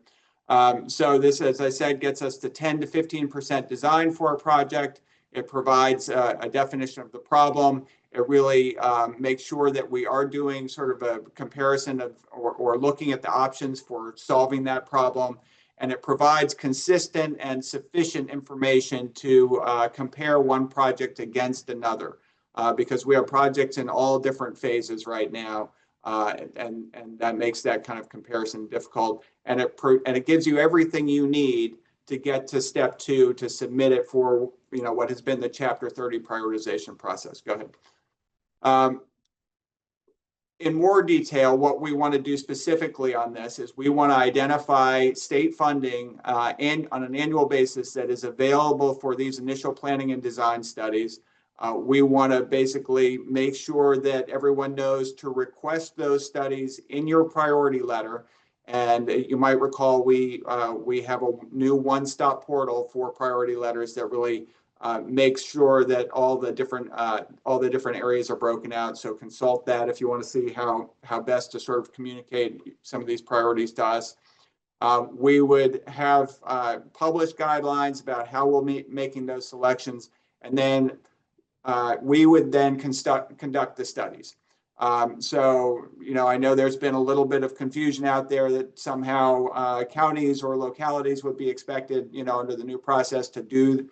So this, as I said, gets us to 10 to 15% design for a project. It provides a definition of the problem. It really makes sure that we are doing sort of a comparison of or looking at the options for solving that problem. And it provides consistent and sufficient information to compare one project against another, because we have projects in all different phases right now. And that makes that kind of comparison difficult. And it gives you everything you need to get to step 2 to submit it for what has been the Chapter 30 prioritization process. Go ahead. In more detail, what we want to do specifically on this is we want to identify state funding and on an annual basis that is available for these initial planning and design studies. We want to basically make sure that everyone knows to request those studies in your priority letter. And you might recall we have a new one-stop portal for priority letters that really makes sure that all the different areas are broken out. So consult that if you want to see how best to sort of communicate some of these priorities to us. We would have published guidelines about how we'll be making those selections, and then we would then conduct the studies. So, I know there's been a little bit of confusion out there that somehow counties or localities would be expected, under the new process to do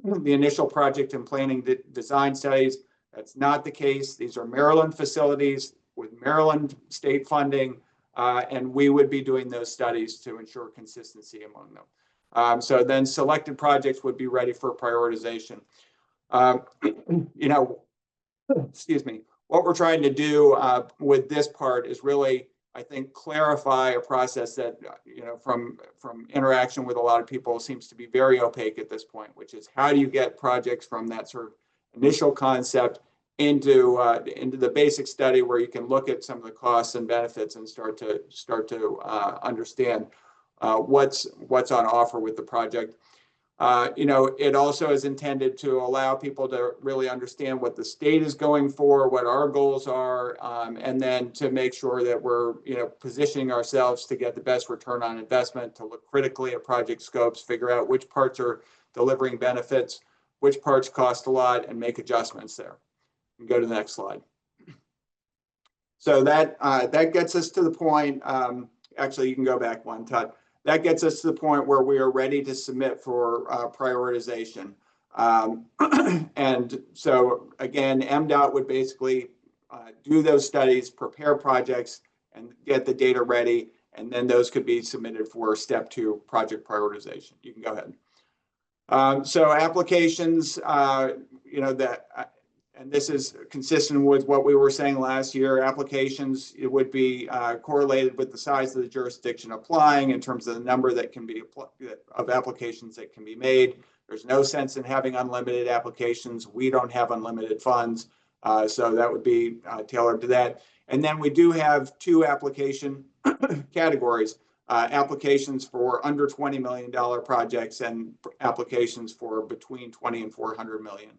the initial project and planning design studies. That's not the case. These are Maryland facilities with Maryland state funding, and we would be doing those studies to ensure consistency among them. So then selected projects would be ready for prioritization. Excuse me. What we're trying to do with this part is really, I think, clarify a process that, from interaction with a lot of people seems to be very opaque at this point, which is how do you get projects from that sort of initial concept into the basic study where you can look at some of the costs and benefits and start to understand what's on offer with the project. It also is intended to allow people to really understand what the state is going for, what our goals are, and then to make sure that we're, positioning ourselves to get the best return on investment, to look critically at project scopes, figure out which parts are delivering benefits, which parts cost a lot, and make adjustments there. And go to the next slide. So that gets us to the point. Actually, you can go back one, Todd. That gets us to the point where we are ready to submit for prioritization. And so again, MDOT would basically do those studies, prepare projects, and get the data ready, and then those could be submitted for step 2 project prioritization. You can go ahead. So applications, and this is consistent with what we were saying last year, applications, it would be correlated with the size of the jurisdiction applying in terms of the number that can be of applications that can be made. There's no sense in having unlimited applications. We don't have unlimited funds. So that would be tailored to that. And then we do have 2 application categories, applications for under $20 million projects and applications for between 20 and 400 million.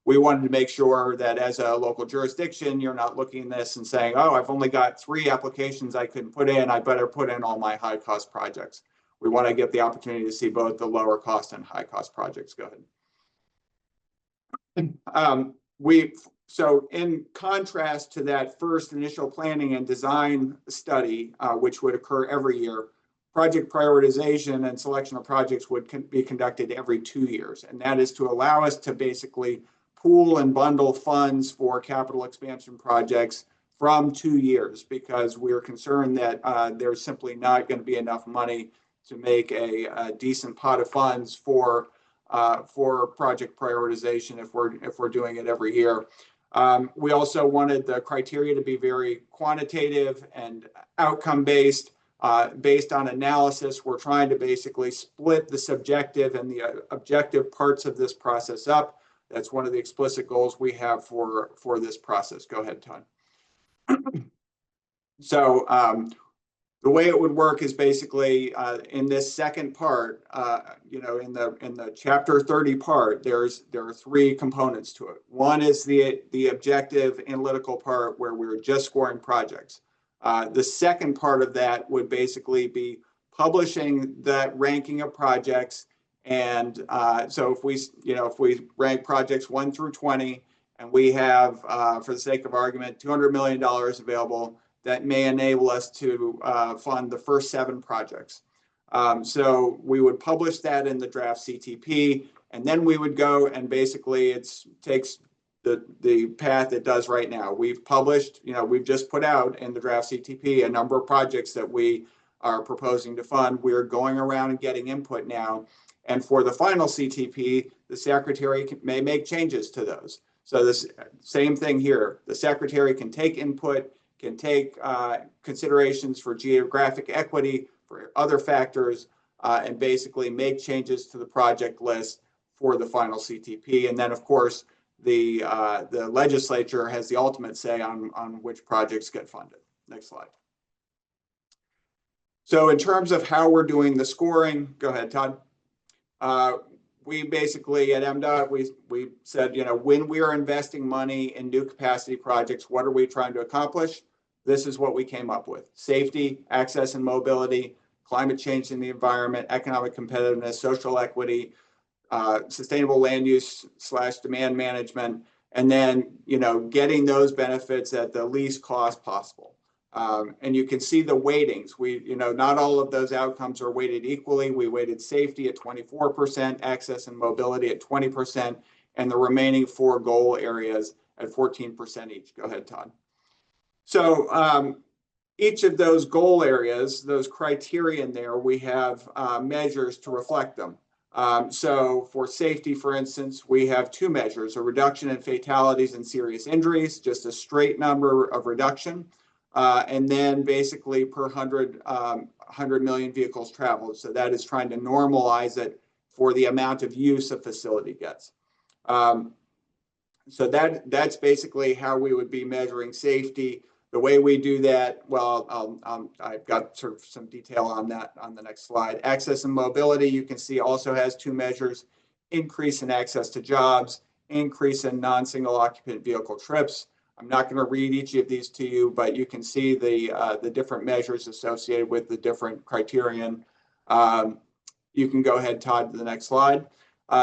We wanted to make sure that as a local jurisdiction, you're not looking at this and saying, oh, I've only got 3 applications I can put in. I better put in all my high cost projects. We want to get the opportunity to see both the lower cost and high cost projects. Go ahead. So in contrast to that first initial planning and design study, which would occur every year, project prioritization and selection of projects would be conducted every 2 years. And that is to allow us to basically pool and bundle funds for capital expansion projects from 2 years, because we're concerned that there's simply not going to be enough money to make a decent pot of funds for project prioritization if we're doing it every year. We also wanted the criteria to be very quantitative and outcome based. Based on analysis, we're trying to basically split the subjective and the objective parts of this process up. That's one of the explicit goals we have for this process. Go ahead, Todd. So the way it would work is basically in this second part, in the chapter 30 part, there are 3 components to it. One is the objective analytical part where we're just scoring projects. The second part of that would basically be publishing that ranking of projects. And so if we rank projects 1 through 20, and we have, for the sake of argument, $200 million available, that may enable us to fund the first 7 projects. So we would publish that in the draft CTP, and then we would go and basically takes the path it does right now. We've published, we've just put out in the draft CTP a number of projects that we are proposing to fund. We're going around and getting input now. And for the final CTP, the secretary may make changes to those. So this same thing here, the secretary can take input, can take considerations for geographic equity, for other factors, and basically make changes to the project list for the final CTP. And then, of course, the legislature has the ultimate say on which projects get funded. Next slide. So in terms of how we're doing the scoring, go ahead, Todd. We basically at MDOT, we said, when we are investing money in new capacity projects, what are we trying to accomplish? This is what we came up with: safety, access and mobility, climate change in the environment, economic competitiveness, social equity, sustainable land use / demand management, and then, getting those benefits at the least cost possible. And you can see the weightings. Not all of those outcomes are weighted equally. We weighted safety at 24%, access and mobility at 20%, and the remaining 4 goal areas at 14% each. Go ahead, Todd. So each of those goal areas, those criteria in there, we have measures to reflect them. So for safety, for instance, we have 2 measures: a reduction in fatalities and serious injuries, just a straight number of reduction, and then basically per 100 million vehicles traveled. So that is trying to normalize it for the amount of use a facility gets. So that's basically how we would be measuring safety. The way we do that, well, I've got sort of some detail on that on the next slide. Access and mobility, you can see, also has 2 measures: increase in access to jobs, increase in non-single occupant vehicle trips. I'm not going to read each of these to you, but you can see the different measures associated with the different criterion. You can go ahead, Todd, to the next slide.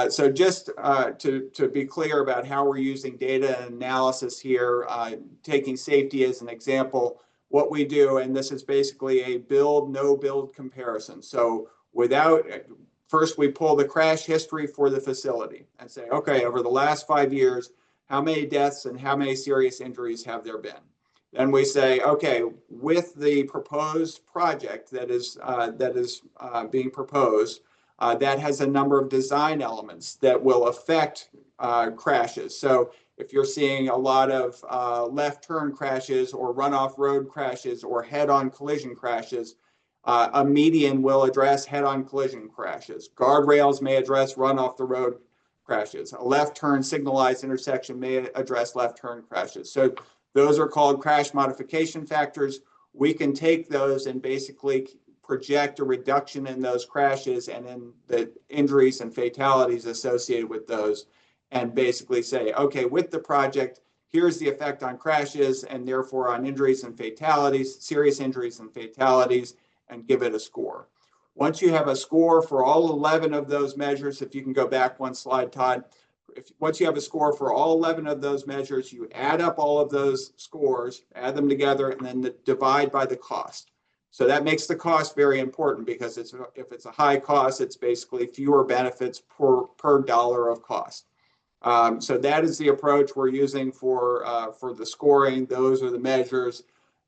So just to be clear about how we're using data and analysis here, taking safety as an example, what we do, and this is basically a build, no build comparison. So first we pull the crash history for the facility and say, okay, over the last 5 years, how many deaths and how many serious injuries have there been? Then we say, okay, with the proposed project that is being proposed, that has a number of design elements that will affect crashes. So if you're seeing a lot of left turn crashes or runoff road crashes or head-on collision crashes, a median will address head-on collision crashes. Guardrails may address run-off the road crashes. A left turn signalized intersection may address left turn crashes. So those are called crash modification factors. We can take those and basically project a reduction in those crashes and in the injuries and fatalities associated with those, and basically say, okay, with the project, here's the effect on crashes and therefore on injuries and fatalities, serious injuries and fatalities, and give it a score. Once you have a score for all 11 of those measures, if you can go back one slide, Todd, once you have a score for all 11 of those measures, you add up all of those scores, add them together, and then divide by the cost. So that makes the cost very important, because if it's a high cost, it's basically fewer benefits per dollar of cost. So that is the approach we're using for the scoring. Those are the measures.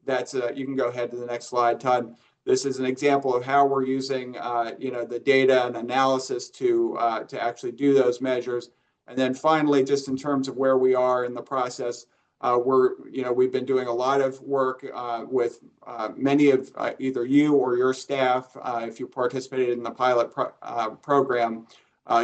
That's you can go ahead to the next slide, Todd. This is an example of how we're using the data and analysis to actually do those measures. And then finally, just in terms of where we are in the process, we've been doing a lot of work with many of either you or your staff, if you participated in the pilot program,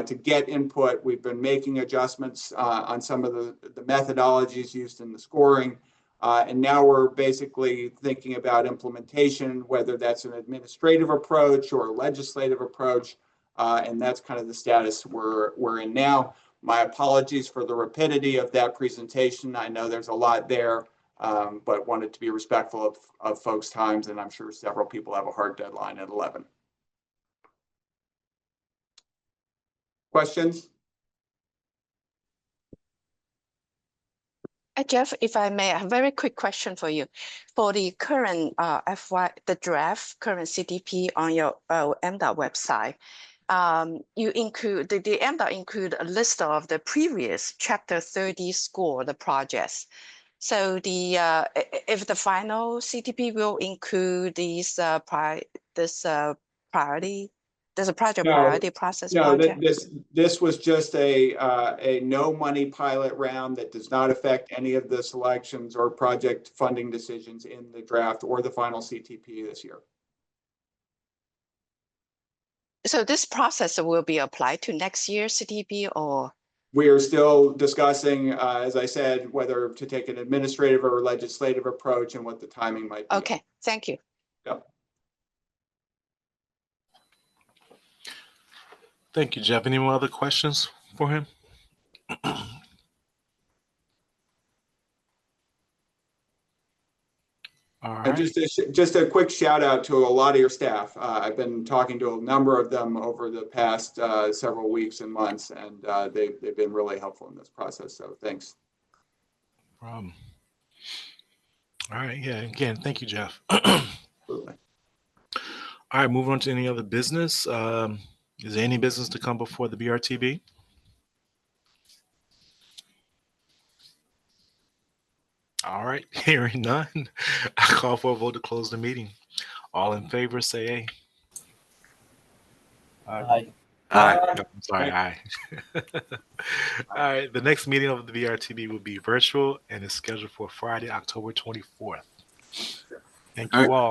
to get input. We've been making adjustments on some of the methodologies used in the scoring. And now we're basically thinking about implementation, whether that's an administrative approach or a legislative approach. And that's kind of the status we're in now. My apologies for the rapidity of that presentation. I know there's a lot there, but wanted to be respectful of folks' times, and I'm sure several people have a hard deadline at 11. Questions? Jeff, if I may, a very quick question for you. For the current the draft current CTP on your MDOT website, you include the MDOT include a list of the previous Chapter 30 score the projects. So the if the final CTP will include these priority. There's a project priority process project. This was just a no money pilot round that does not affect any of the selections or project funding decisions in the draft or the final CTP this year. So this process will be applied to next year's CTP, or? We are still discussing, as I said, whether to take an administrative or legislative approach and what the timing might be. Okay, thank you. Yep. Thank you, Jeff. Any more other questions for him? All right. And just a quick shout out to a lot of your staff. I've been talking to a number of them over the past several weeks and months, and they've been really helpful in this process. So thanks. No problem. All right. Yeah. Again, thank you, Jeff. Absolutely. All right. Moving on to any other business. Is there any business to come before the BRTB? All right. Hearing none, I call for a vote to close the meeting. All in favor, say aye. Aye. Aye. No, I'm sorry, aye. All right. The next meeting of the BRTB will be virtual and is scheduled for Friday, October 24th. Thank you all.